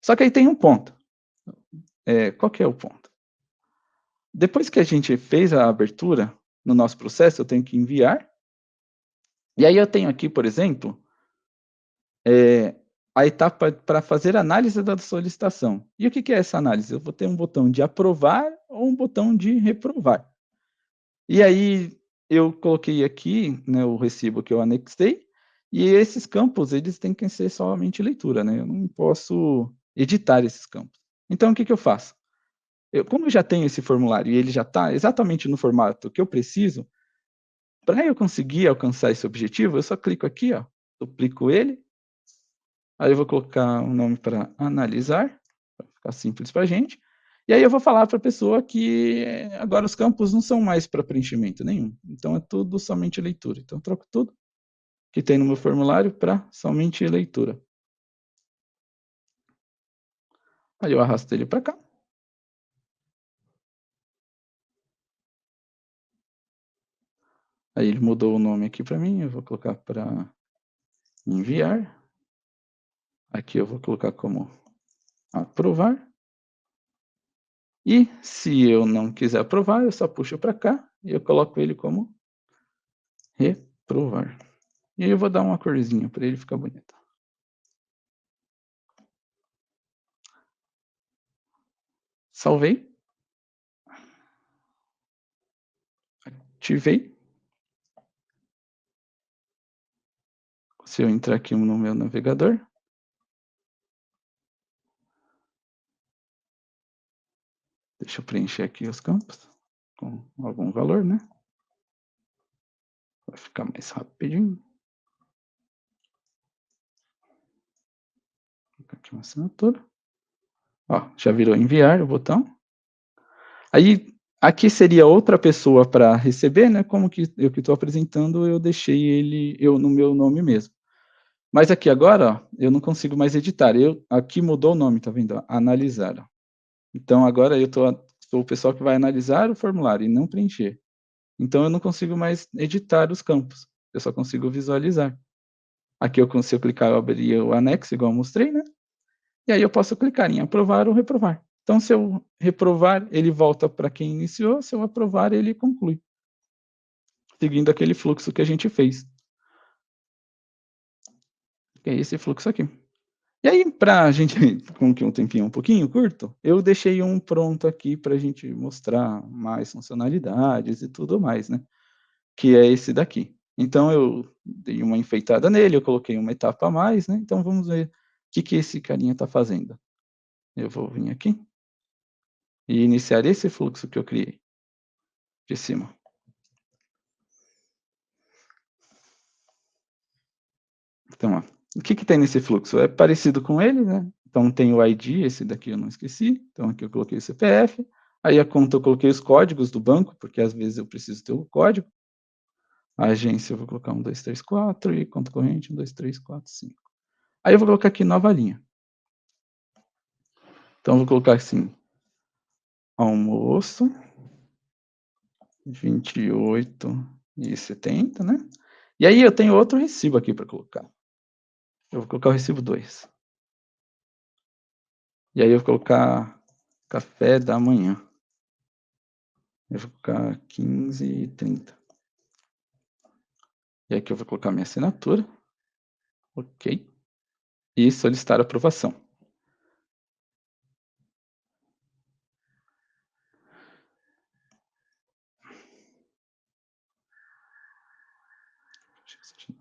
Só que aí tem um ponto. Qual que é o ponto? Depois que a gente fez a abertura no nosso processo, eu tenho que enviar. E aí eu tenho aqui, por exemplo, a etapa para fazer análise da solicitação. E o que é essa análise? Eu vou ter um botão de aprovar ou um botão de reprovar. E aí eu coloquei aqui, né, o recibo que eu anexei, e esses campos eles têm que ser somente leitura, né? Eu não posso editar esses campos. Então o que eu faço? Como eu já tenho esse formulário e ele já está exatamente no formato que eu preciso, para eu conseguir alcançar esse objetivo, eu só clico aqui, ó, duplico ele, aí eu vou colocar um nome para analisar, para ficar simples para a gente, e aí eu vou falar para a pessoa que agora os campos não são mais para preenchimento nenhum, então é tudo somente leitura. Então eu troco tudo que tem no meu formulário para somente leitura. Aí eu arrasto ele para cá. Aí ele mudou o nome aqui para mim, eu vou colocar para enviar. Aqui eu vou colocar como aprovar. E se eu não quiser aprovar, eu só puxo para cá e eu coloco ele como reprovar. E aí eu vou dar uma corzinha para ele ficar bonito. Salvei. Ativei. Se eu entrar aqui no meu navegador, deixa eu preencher aqui os campos com algum valor, né? Vai ficar mais rapidinho. Vou colocar aqui uma assinatura. Ó, já virou enviar o botão. Aí, aqui seria outra pessoa para receber, né? Como que eu que estou apresentando, eu deixei ele no meu nome mesmo. Mas aqui agora, ó, eu não consigo mais editar. Aqui mudou o nome, tá vendo? Analisar. Ó. Então agora eu sou o pessoal que vai analisar o formulário e não preencher. Então eu não consigo mais editar os campos. Eu só consigo visualizar. Aqui se eu clicar, eu abriria o anexo, igual eu mostrei, né? E aí eu posso clicar em aprovar ou reprovar. Então, se eu reprovar, ele volta para quem iniciou. Se eu aprovar, ele conclui. Seguindo aquele fluxo que a gente fez. É esse fluxo aqui. E aí, para a gente, com que um tempinho um pouquinho curto, eu deixei um pronto aqui para a gente mostrar mais funcionalidades e tudo mais, né? Que é esse daqui. Então, eu dei uma enfeitada nele, eu coloquei uma etapa a mais, né? Então, vamos ver o que esse carinha está fazendo. Eu vou vir aqui e iniciar esse fluxo que eu criei de cima. Então, ó, o que tem nesse fluxo? É parecido com ele, né? Então, tem o ID, esse daqui eu não esqueci. Então, aqui eu coloquei o CPF. Aí, a conta eu coloquei os códigos do banco, porque às vezes eu preciso ter o código. A agência eu vou colocar 1, 2, 3, 4. E conta corrente 1, 2, 3, 4, 5. Aí, eu vou colocar aqui nova linha. Então, eu vou colocar assim, almoço, 28,70, né? E aí, eu tenho outro recibo aqui para colocar. Eu vou colocar o recibo 2. E aí, eu vou colocar café da manhã. Eu vou colocar 15,30. E aqui eu vou colocar minha assinatura. Ok. E solicitar aprovação.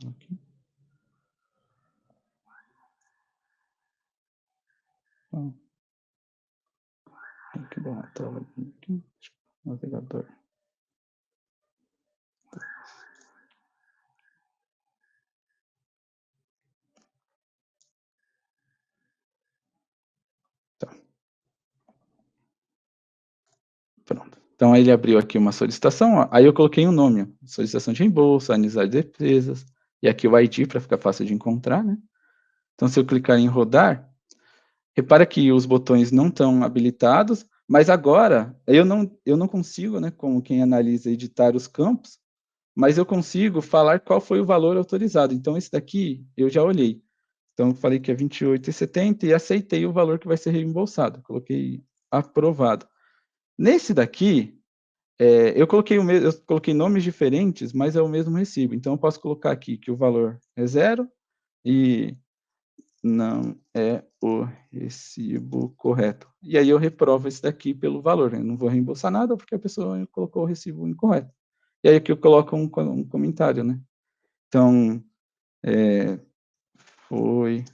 Aqui. Tem que dar uma tela aqui. Navegador. Tá. Pronto. Então, ele abriu aqui uma solicitação. Ó. Aí eu coloquei um nome. Ó. Solicitação de reembolso, analisar despesas. E aqui o ID para ficar fácil de encontrar, né? Então, se eu clicar em rodar, repara que os botões não estão habilitados, mas agora eu não consigo, né, como quem analisa, editar os campos, mas eu consigo falar qual foi o valor autorizado. Então, esse daqui eu já olhei. Então, eu falei que é 28,70 e aceitei o valor que vai ser reembolsado. Coloquei aprovado. Nesse daqui, eu coloquei nomes diferentes, mas é o mesmo recibo. Então, eu posso colocar aqui que o valor é 0 e não é o recibo correto. E aí eu reprovo esse daqui pelo valor. Eu não vou reembolsar nada porque a pessoa colocou o recibo incorreto. E aí aqui eu coloco um comentário, né? Então, foi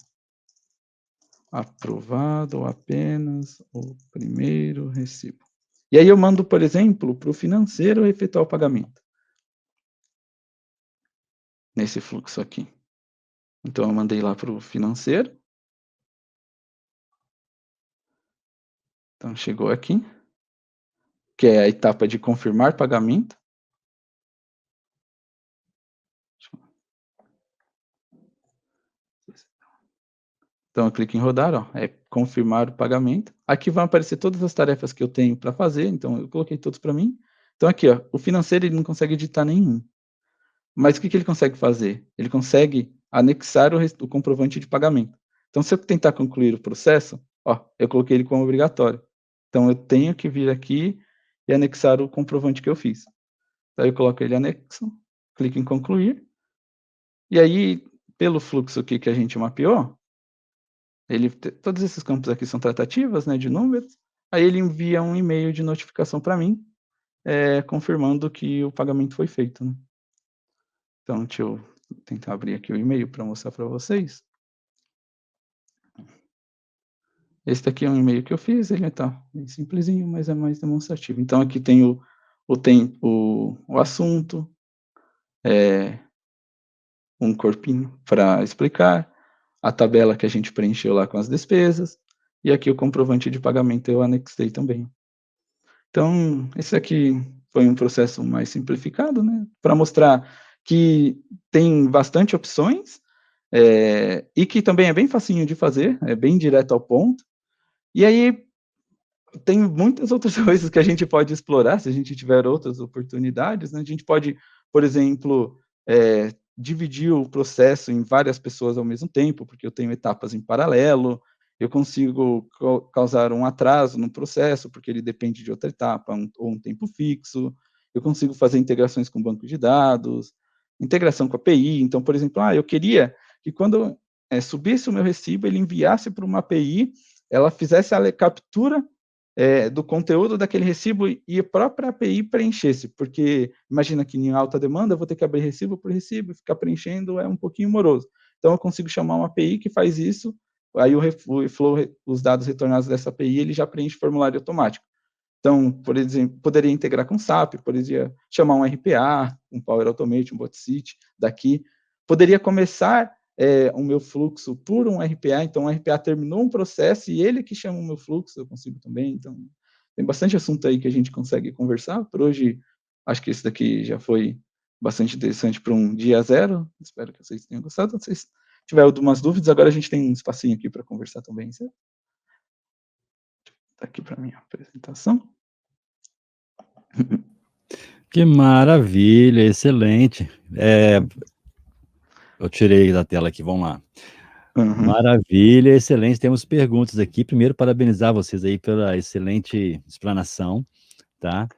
aprovado apenas o primeiro recibo. E aí eu mando, por exemplo, para o financeiro efetuar o pagamento. Nesse fluxo aqui. Então, eu mandei lá para o financeiro. Então, chegou aqui. Que é a etapa de confirmar pagamento. Então, eu clico em rodar, ó, é confirmar o pagamento. Aqui vão aparecer todas as tarefas que eu tenho para fazer, então eu coloquei todos para mim. Então, aqui, ó, o financeiro ele não consegue editar nenhum. Mas o que ele consegue fazer? Ele consegue anexar o comprovante de pagamento. Então, se eu tentar concluir o processo, ó, eu coloquei ele como obrigatório. Então, eu tenho que vir aqui e anexar o comprovante que eu fiz. Então, eu coloco ele anexo, clico em concluir. E aí, pelo fluxo aqui que a gente mapeou, todos esses campos aqui são tratativas, né, de números. Aí ele envia um e-mail de notificação para mim, confirmando que o pagamento foi feito. Né? Então, deixa eu tentar abrir aqui o e-mail para mostrar para vocês. Esse daqui é um e-mail que eu fiz, ele está bem simplesinho, mas é mais demonstrativo. Então, aqui tem o assunto, um corpinho para explicar, a tabela que a gente preencheu lá com as despesas, e aqui o comprovante de pagamento eu anexei também. Então, esse aqui foi um processo mais simplificado, né, para mostrar que tem bastante opções, e que também é bem facinho de fazer, é bem direto ao ponto, e aí tem muitas outras coisas que a gente pode explorar, se a gente tiver outras oportunidades, né, a gente pode, por exemplo, dividir o processo em várias pessoas ao mesmo tempo, porque eu tenho etapas em paralelo, eu consigo causar um atraso no processo, porque ele depende de outra etapa, ou um tempo fixo, eu consigo fazer integrações com banco de dados, integração com a API, então, por exemplo, eu queria que quando subisse o meu recibo, ele enviasse para uma API, ela fizesse a captura do conteúdo daquele recibo e a própria API preenchesse, porque imagina que em alta demanda eu vou ter que abrir recibo por recibo e ficar preenchendo é um pouquinho moroso. Então eu consigo chamar uma API que faz isso, aí o Flow, os dados retornados dessa API, ele já preenche formulário automático. Então, por exemplo, poderia integrar com SAP, poderia chamar um RPA, um Power Automate, um BotSeat daqui. Poderia começar o meu fluxo por um RPA, então o RPA terminou um processo e ele que chama o meu fluxo, eu consigo também. Então, tem bastante assunto aí que a gente consegue conversar. Por hoje, acho que esse daqui já foi bastante interessante para um dia zero. Espero que vocês tenham gostado. Se vocês tiverem algumas dúvidas, agora a gente tem um espacinho aqui para conversar também, certo? Tá aqui para minha apresentação. Que maravilha, excelente. Eu tirei da tela aqui, vamos lá. Uhum. Maravilha, excelente. Temos perguntas aqui. Primeiro, parabenizar vocês aí pela excelente explanação, tá?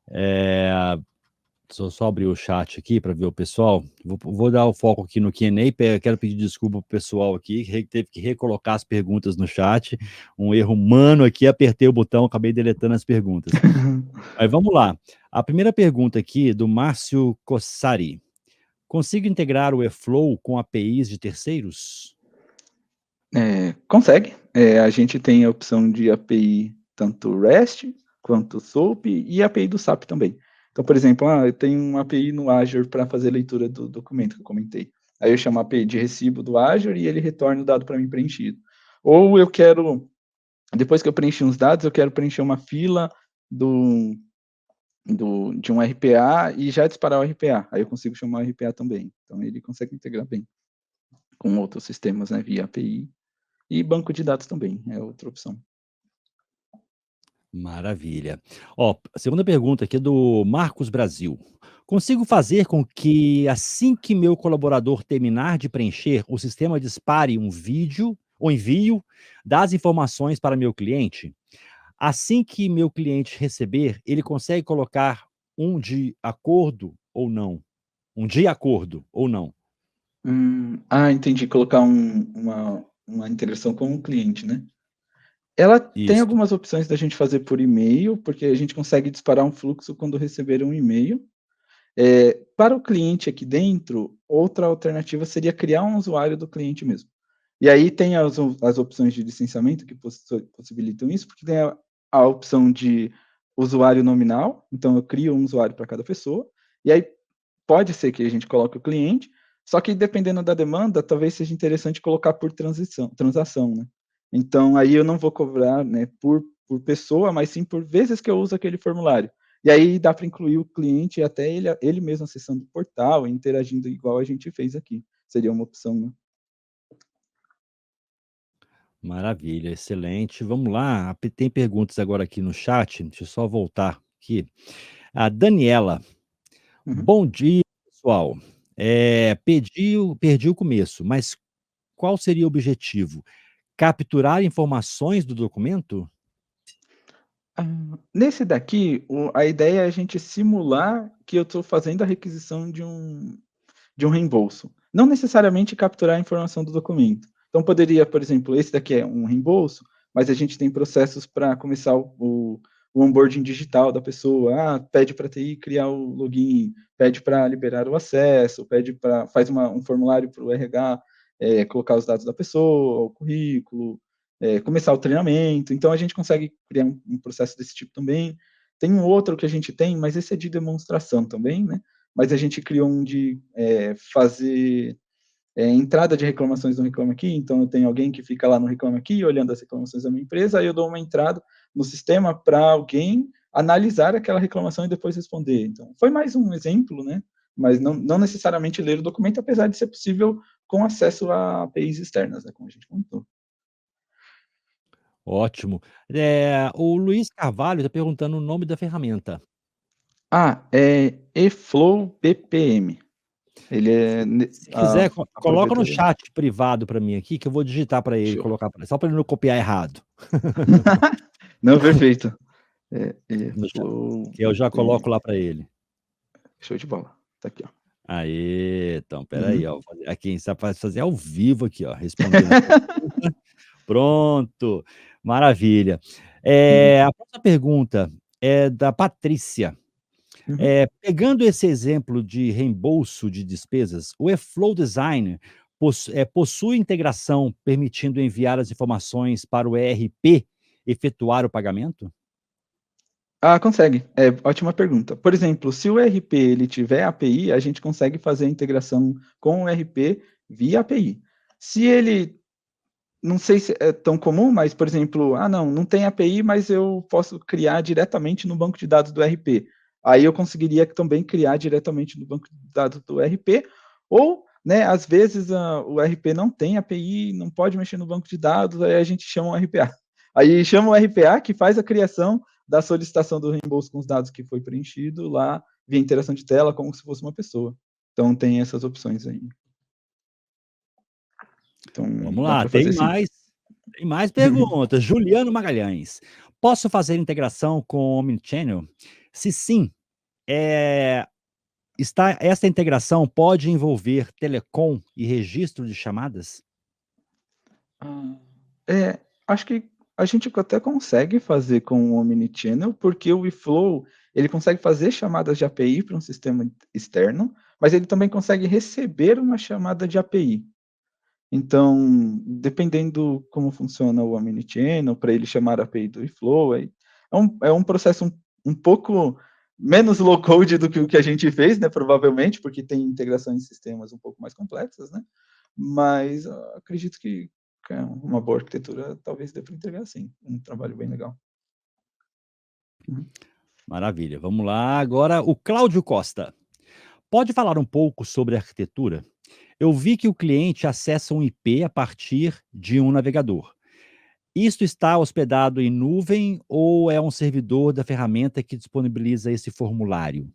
Deixa eu só abrir o chat aqui para ver o pessoal. Vou dar o foco aqui no Q&A. Quero pedir desculpa pro pessoal aqui, que teve que recolocar as perguntas no chat. Um erro humano aqui, apertei o botão, acabei deletando as perguntas. Mas vamos lá. A primeira pergunta aqui, do Márcio Cossari. Consigo integrar o eFlow com APIs de terceiros? Consegue. A gente tem a opção de API tanto REST quanto SOAP e a API do SAP também. Então, por exemplo, eu tenho uma API no Azure para fazer leitura do documento que eu comentei. Aí eu chamo a API de recibo do Azure e ele retorna o dado para mim preenchido. Ou eu quero, depois que eu preenchi uns dados, eu quero preencher uma fila de um RPA e já disparar o RPA. Aí eu consigo chamar o RPA também. Então, ele consegue integrar bem com outros sistemas, né, via API. E banco de dados também é outra opção. Maravilha. Ó, a segunda pergunta aqui é do Marcos Brasil. Consigo fazer com que, assim que meu colaborador terminar de preencher, o sistema dispare um vídeo ou envio das informações para meu cliente? Assim que meu cliente receber, ele consegue colocar um de acordo ou não? Um de acordo ou não? Entendi. Colocar uma integração com o cliente, né? Ela tem Isso. algumas opções da gente fazer por e-mail, porque a gente consegue disparar um fluxo quando receber um e-mail. Para o cliente aqui dentro, outra alternativa seria criar um usuário do cliente mesmo. E aí tem as opções de licenciamento que possibilitam isso, porque tem a opção de usuário nominal, então eu crio um usuário para cada pessoa, e aí pode ser que a gente coloque o cliente, só que dependendo da demanda, talvez seja interessante colocar por transação, né? Então, aí eu não vou cobrar, né, por pessoa, mas sim por vezes que eu uso aquele formulário. E aí dá para incluir o cliente até ele mesmo acessando o portal, interagindo igual a gente fez aqui. Seria uma opção, né? Maravilha, excelente. Vamos lá, tem perguntas agora aqui no chat, deixa eu só voltar aqui. A Daniela, Uhum. bom dia, pessoal. Perdi o começo, mas qual seria o objetivo? Capturar informações do documento? Nesse daqui, a ideia é a gente simular que eu estou fazendo a requisição de um reembolso. Não necessariamente capturar a informação do documento. Então, poderia, por exemplo, esse daqui é um reembolso, mas a gente tem processos para começar o onboarding digital da pessoa. Pede para TI criar o login, pede para liberar o acesso, faz um formulário para o RH, colocar os dados da pessoa, o currículo, começar o treinamento. Então, a gente consegue criar um processo desse tipo também. Tem um outro que a gente tem, mas esse é de demonstração também, né? Mas a gente criou um de fazer entrada de reclamações no Reclame Aqui. Então, eu tenho alguém que fica lá no Reclame Aqui, olhando as reclamações da minha empresa, aí eu dou uma entrada no sistema para alguém analisar aquela reclamação e depois responder. Então, foi mais um exemplo, né? Mas não necessariamente ler o documento, apesar de ser possível com acesso a APIs externas, né, como a gente comentou. Ótimo. O Luiz Carvalho está perguntando o nome da ferramenta. É eFlow BPM. Ele é Se quiser, a coloca no própria dele. chat privado para mim aqui, que eu vou digitar para ele, Show. colocar só para ele não copiar errado. Não, perfeito. No chat, eFlow que eu já BPM. coloco lá para ele. Show de bola. Tá aqui, ó. Aê, então, espera aí, Uhum. ó, aqui você vai fazer ao vivo aqui, ó, respondendo a pergunta. Pronto, maravilha. Uhum. A próxima pergunta é da Patrícia. Uhum. Pegando esse exemplo de reembolso de despesas, o eFlow Design possui integração permitindo enviar as informações para o ERP efetuar o pagamento? Ah, consegue. É, ótima pergunta. Por exemplo, se o ERP ele tiver API, a gente consegue fazer a integração com o ERP via API. Se ele não sei se é tão comum, mas, por exemplo, não tem API, mas eu posso criar diretamente no banco de dados do ERP. Aí eu conseguiria também criar diretamente no banco de dados do ERP, ou, né, às vezes o ERP não tem API, não pode mexer no banco de dados, aí a gente chama o RPA. Aí chama o RPA que faz a criação da solicitação do reembolso com os dados que foi preenchido lá via interação de tela, como se fosse uma pessoa. Então tem essas opções aí. Então Vamos dá lá, para fazer sim. tem mais perguntas. Juliano Magalhães. Posso fazer integração com o Omnichannel? Se sim, eh, esta integração pode envolver telecom e registro de chamadas? Ah, acho que a gente até consegue fazer com o Omnichannel, porque o eFlow, ele consegue fazer chamadas de API para um sistema externo, mas ele também consegue receber uma chamada de API. Então, dependendo como funciona o Omnichannel, para ele chamar a API do eFlow, é um processo um pouco menos low code do que o que a gente fez, né, provavelmente, porque tem integração em sistemas um pouco mais complexas, né? Mas acredito que é uma boa arquitetura, talvez dê para entregar sim, um trabalho bem legal. Uhum. Maravilha, vamos lá. Agora o Cláudio Costa. Pode falar um pouco sobre arquitetura? Eu vi que o cliente acessa um IP a partir de um navegador. Isto está hospedado em nuvem ou é um servidor da ferramenta que disponibiliza esse formulário?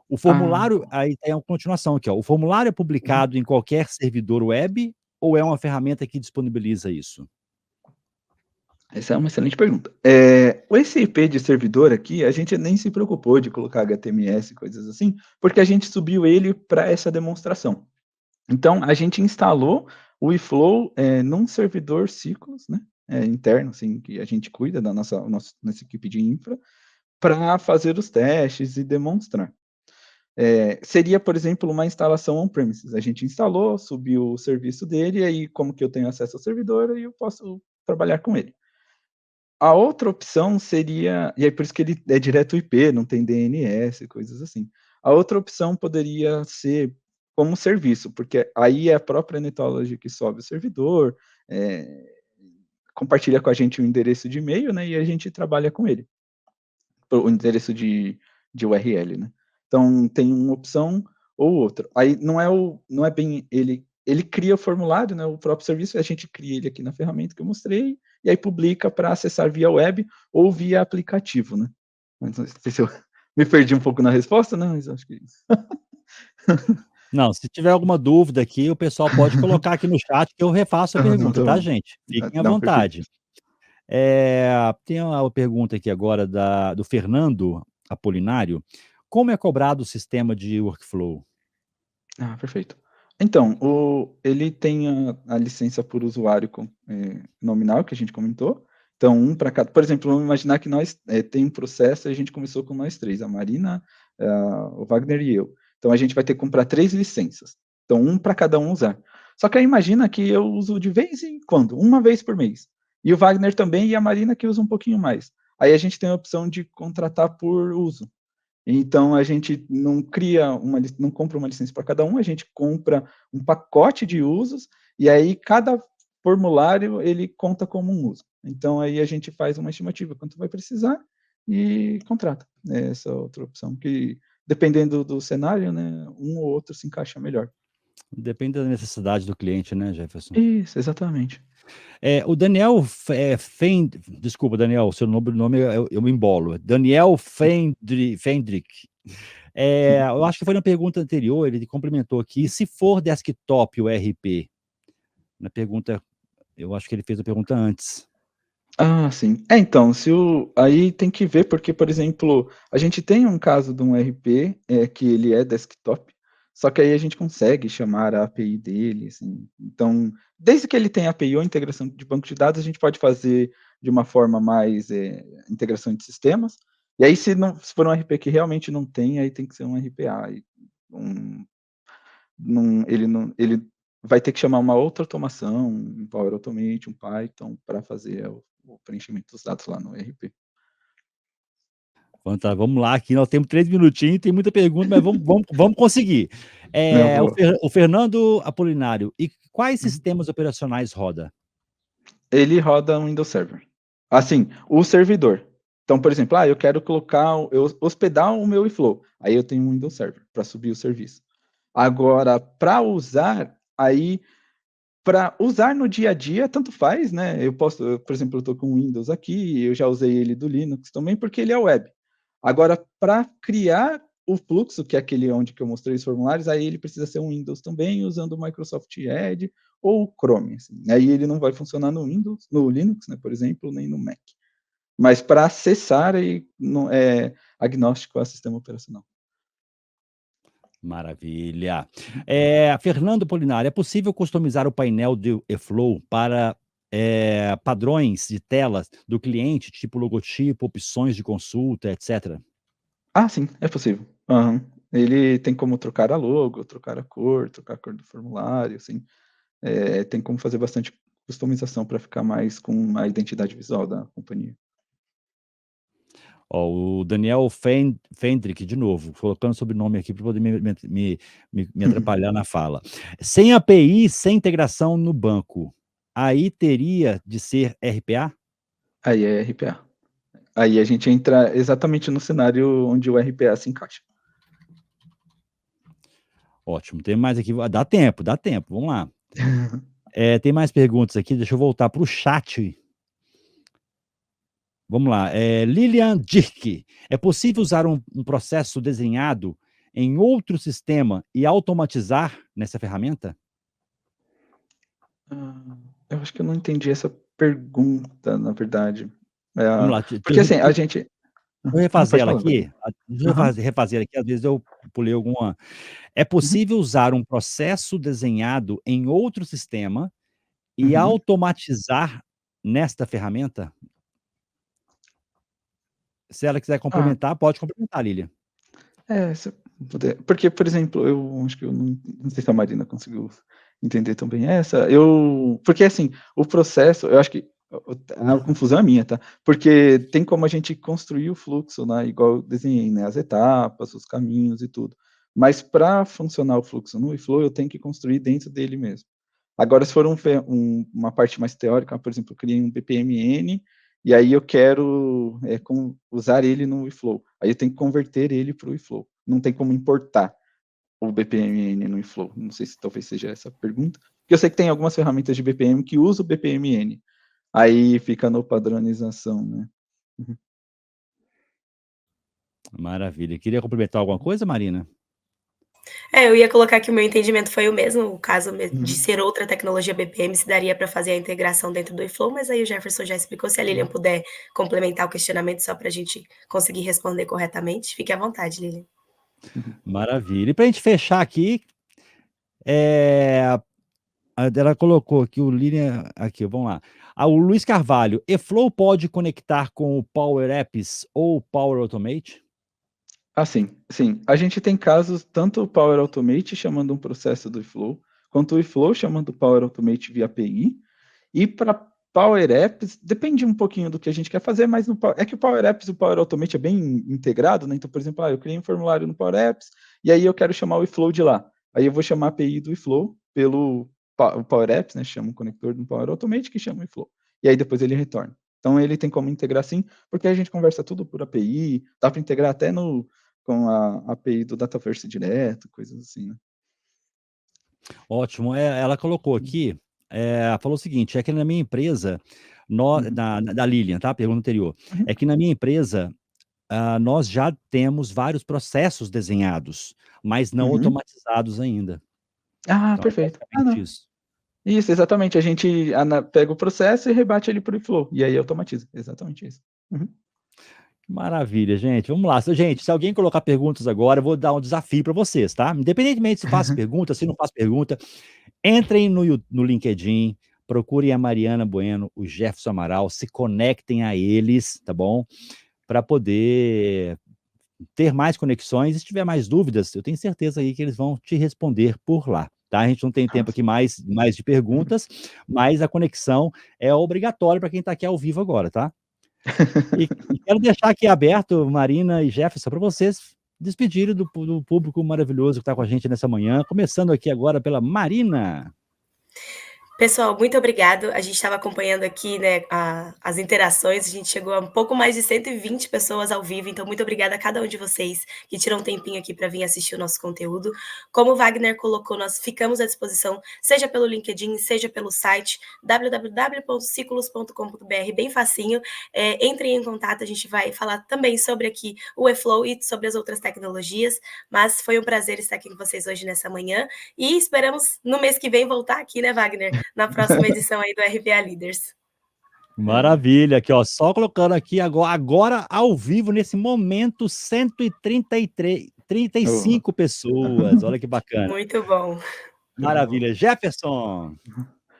O Ah, formulário, aí tem a continuação aqui, ó. O formulário é uhum. publicado em qualquer servidor web ou é uma ferramenta que disponibiliza isso? Essa é uma excelente pergunta. Esse IP de servidor aqui, a gente nem se preocupou de colocar HTMS e coisas assim, porque a gente subiu ele para essa demonstração. Então, a gente instalou o eFlow, num servidor Ciclos, né, interno, assim, que a gente cuida da nossa equipe de infra, para fazer os testes e demonstrar. Seria, por exemplo, uma instalação on-premises. A gente instalou, subiu o serviço dele, e aí, como que eu tenho acesso ao servidor, aí eu posso trabalhar com ele. A outra opção seria, e aí por isso que ele é direto IP, não tem DNS, coisas assim. A outra opção poderia ser como serviço, porque aí é a própria Netology que sobe o servidor, compartilha com a gente o endereço de e-mail, né, e a gente trabalha com ele, o endereço de URL, né. Então tem uma opção ou outra. Aí não é bem ele cria o formulário, né, o próprio serviço, a gente cria ele aqui na ferramenta que eu mostrei, e aí publica para acessar via web ou via aplicativo, né. Mas não sei se eu me perdi um pouco na resposta, né, mas acho que Não, se tiver alguma dúvida aqui, o pessoal pode colocar aqui no chat que eu refaço a aham, não, pergunta, tá tá, bom. gente? Fiquem à Não, perfeito. vontade. Tem uma pergunta aqui agora do Fernando Apolinário. Como é cobrado o sistema de workflow? Ah, perfeito. Então, ele tem a licença por usuário nominal, que a gente comentou. Então, um para cada. Por exemplo, vamos imaginar que nós tem um processo e a gente começou com nós três, a Marina, o Wagner e eu. Então, a gente vai ter que comprar 3 licenças. Então, um para cada um usar. Só que aí imagina que eu uso de vez em quando, uma vez por mês. E o Wagner também e a Marina que usa um pouquinho mais. Aí a gente tem a opção de contratar por uso. Então a gente não compra uma licença para cada um, a gente compra um pacote de usos, e aí cada formulário ele conta como um uso. Então aí a gente faz uma estimativa quanto vai precisar e contrata. Essa outra opção que, dependendo do cenário, né, um ou outro se encaixa melhor. Depende da necessidade do cliente, né, Jefferson? Isso, exatamente. O Daniel desculpa, Daniel, seu nome eu me embolo. Daniel Fendrick. Eu acho que foi na pergunta anterior, ele complementou aqui, se for desktop o RP? Na pergunta, eu acho que ele fez a pergunta antes. Ah, sim. Então, aí tem que ver, porque, por exemplo, a gente tem um caso de um RP, que ele é desktop, Só que aí a gente consegue chamar a API dele, assim. Então, desde que ele tenha API ou integração de banco de dados, a gente pode fazer de uma forma mais integração de sistemas. E aí, se for um RP que realmente não tem, aí tem que ser um RPA. Ele vai ter que chamar uma outra automação, um Power Automate, um Python, para fazer o preenchimento dos dados lá no RP. Então tá, vamos lá aqui, nós temos 3 minutinhos, tem muita pergunta, mas vamos conseguir. Não, boa. O Fernando Apolinário, e quais Uhum. sistemas operacionais roda? Ele roda um Windows Server. Assim, o servidor. Então, por exemplo, eu quero hospedar o meu Iflow. Aí eu tenho um Windows Server para subir o serviço. Agora, para usar no dia a dia, tanto faz, né? Por exemplo, eu estou com o Windows aqui, eu já usei ele do Linux também, porque ele é web. Agora, para criar o fluxo, que é aquele onde que eu mostrei os formulários, aí ele precisa ser um Windows também, usando o Microsoft Edge ou o Chrome. Assim. Aí ele não vai funcionar no Windows, no Linux, né, por exemplo, nem no Mac. Mas para acessar, é agnóstico ao sistema operacional. Maravilha. Fernando Apolinário, é possível customizar o painel do eFlow para padrões de telas do cliente, tipo logotipo, opções de consulta, etc? Sim, é possível. Uhum. Ele tem como trocar a logo, trocar a cor do formulário, assim. Tem como fazer bastante customização para ficar mais com a identidade visual da companhia. O Daniel Fendrick, de novo, colocando sobrenome aqui para poder me atrapalhar na fala. Sem API, sem integração no banco, aí teria de ser RPA? Aí é RPA. Aí a gente entra exatamente no cenário onde o RPA se encaixa. Ótimo, tem mais aqui. Dá tempo, vamos lá. Tem mais perguntas aqui, deixa eu voltar para o chat. Vamos lá. Lilian Dirk, é possível usar um processo desenhado em outro sistema e automatizar nessa ferramenta? Eu acho que eu não entendi essa pergunta, na verdade. Vamos lá, Porque assim, a gente... deixa eu refazer Pode ela falar, aqui. Wagner. Deixa eu refazer aqui, às vezes eu pulei alguma. É Uhum, possível usar um processo desenhado em outro sistema e uhum. automatizar nesta ferramenta? Se ela quiser Ah, complementar, pode complementar, Lilian. se eu puder. Porque, por exemplo, eu acho que eu não sei se a Marina conseguiu entender também essa. Porque assim, o processo, eu acho que a confusão é minha, tá? Porque tem como a gente construir o fluxo, né? Igual eu desenhei, né? As etapas, os caminhos e tudo. Mas para funcionar o fluxo no eFlow, eu tenho que construir dentro dele mesmo. Agora, se for uma parte mais teórica, por exemplo, eu criei um BPMN e aí eu quero usar ele no eFlow. Aí eu tenho que converter ele para o eFlow. Não tem como importar o BPMN no eFlow. Não sei se talvez seja essa a pergunta. Porque eu sei que tem algumas ferramentas de BPM que usam o BPMN. Aí fica no padronização, né? Uhum. Maravilha. Queria complementar alguma coisa, Marina? Eu ia colocar que o meu entendimento foi o mesmo, o caso de Uhum. ser outra tecnologia BPM, se daria para fazer a integração dentro do eFlow, mas aí o Jefferson já explicou. Se a Lilian Uhum. puder complementar o questionamento só para a gente conseguir responder corretamente, fique à vontade, Lilian. Maravilha. E para a gente fechar aqui, ela colocou aqui o Lilian. Aqui, vamos lá. O Luiz Carvalho, eFlow pode conectar com o Power Apps ou Power Automate? Sim. A gente tem casos, tanto o Power Automate chamando um processo do eFlow, quanto o eFlow chamando o Power Automate via API. E para Power Apps, depende um pouquinho do que a gente quer fazer, mas é que o Power Apps e o Power Automate é bem integrado, né? Então, por exemplo, eu criei um formulário no Power Apps, e aí eu quero chamar o eFlow de lá. Aí eu vou chamar a API do eFlow o Power Apps, né? Chama um conector do Power Automate que chama o eFlow. E aí depois ele retorna. Então ele tem como integrar sim, porque a gente conversa tudo por API, dá para integrar até com a API do Dataverse direto, coisas assim, né? Ótimo. Ela colocou aqui, falou o seguinte: é que na minha empresa, Uhum. da Lilian, tá? Pergunta anterior. Uhum. É que na minha empresa, nós já temos vários processos desenhados, mas não Uhum. automatizados ainda. Então, é Perfeito. basicamente Não. isso. Isso, exatamente. A gente pega o processo e rebate ele para o Flow, e aí automatiza. Exatamente isso. Uhum. Maravilha, gente. Vamos lá. Gente, se alguém colocar perguntas agora, eu vou dar um desafio para vocês, tá? Independentemente se faz pergunta, se não faz pergunta, entrem no LinkedIn, procurem a Mariana Bueno, o Jefferson Amaral, se conectem a eles, tá bom? Para poder ter mais conexões. E se tiver mais dúvidas, eu tenho certeza aí que eles vão te responder por lá. Tá? A gente não tem tempo aqui mais de perguntas, mas a conexão é obrigatória para quem está aqui ao vivo agora, tá? E quero deixar aqui aberto, Marina e Jefferson, para vocês despedirem do público maravilhoso que está com a gente nessa manhã, começando aqui agora pela Marina. Pessoal, muito obrigado. A gente estava acompanhando aqui, né, as interações. A gente chegou a um pouco mais de 120 pessoas ao vivo, então muito obrigada a cada um de vocês que tiram um tempinho aqui para vir assistir o nosso conteúdo. Como o Wagner colocou, nós ficamos à disposição, seja pelo LinkedIn, seja pelo site www.ciclos.com.br, bem facinho. Entrem em contato, a gente vai falar também sobre aqui o eFlow e sobre as outras tecnologias, mas foi um prazer estar aqui com vocês hoje nessa manhã e esperamos no mês que vem voltar aqui, né, Wagner? Na próxima edição aí do RPA Leaders. Maravilha, aqui ó, só colocando aqui agora ao vivo, nesse momento, 135 pessoas, olha que bacana. Muito bom. Maravilha. Jefferson.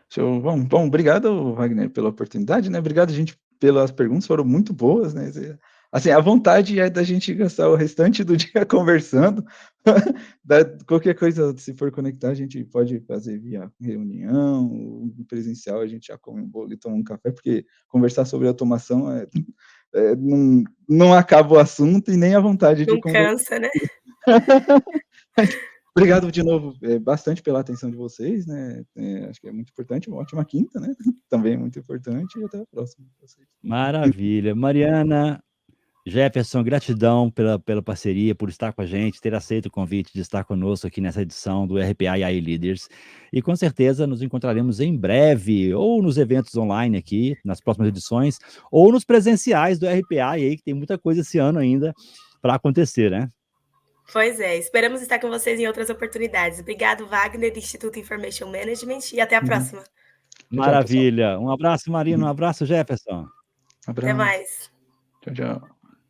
Show. Bom, obrigado, Wagner, pela oportunidade, né? Obrigado, gente, pelas perguntas, foram muito boas, né? Assim, a vontade é da gente gastar o restante do dia conversando. Qualquer coisa, se for conectar, a gente pode fazer via reunião, presencial, a gente já come um bolo e toma um café, porque conversar sobre automação não acaba o assunto e nem a vontade de conversar. Não cansa, né? Obrigado de novo, bastante pela atenção de vocês, né? Acho que é muito importante, uma ótima quinta, né? Também é muito importante, e até a próxima. Maravilha. Mariana, Jefferson, gratidão pela parceria, por estar com a gente, ter aceito o convite de estar conosco aqui nessa edição do RPA e AI Leaders. E com certeza nos encontraremos em breve, ou nos eventos online aqui, nas próximas edições, ou nos presenciais do RPA, e aí que tem muita coisa esse ano ainda para acontecer, né? Pois é, esperamos estar com vocês em outras oportunidades. Obrigado, Wagner, do Instituto Information Management, e até a próxima. Maravilha. Um abraço, Marina, um abraço, Jefferson. Até mais. Tchau.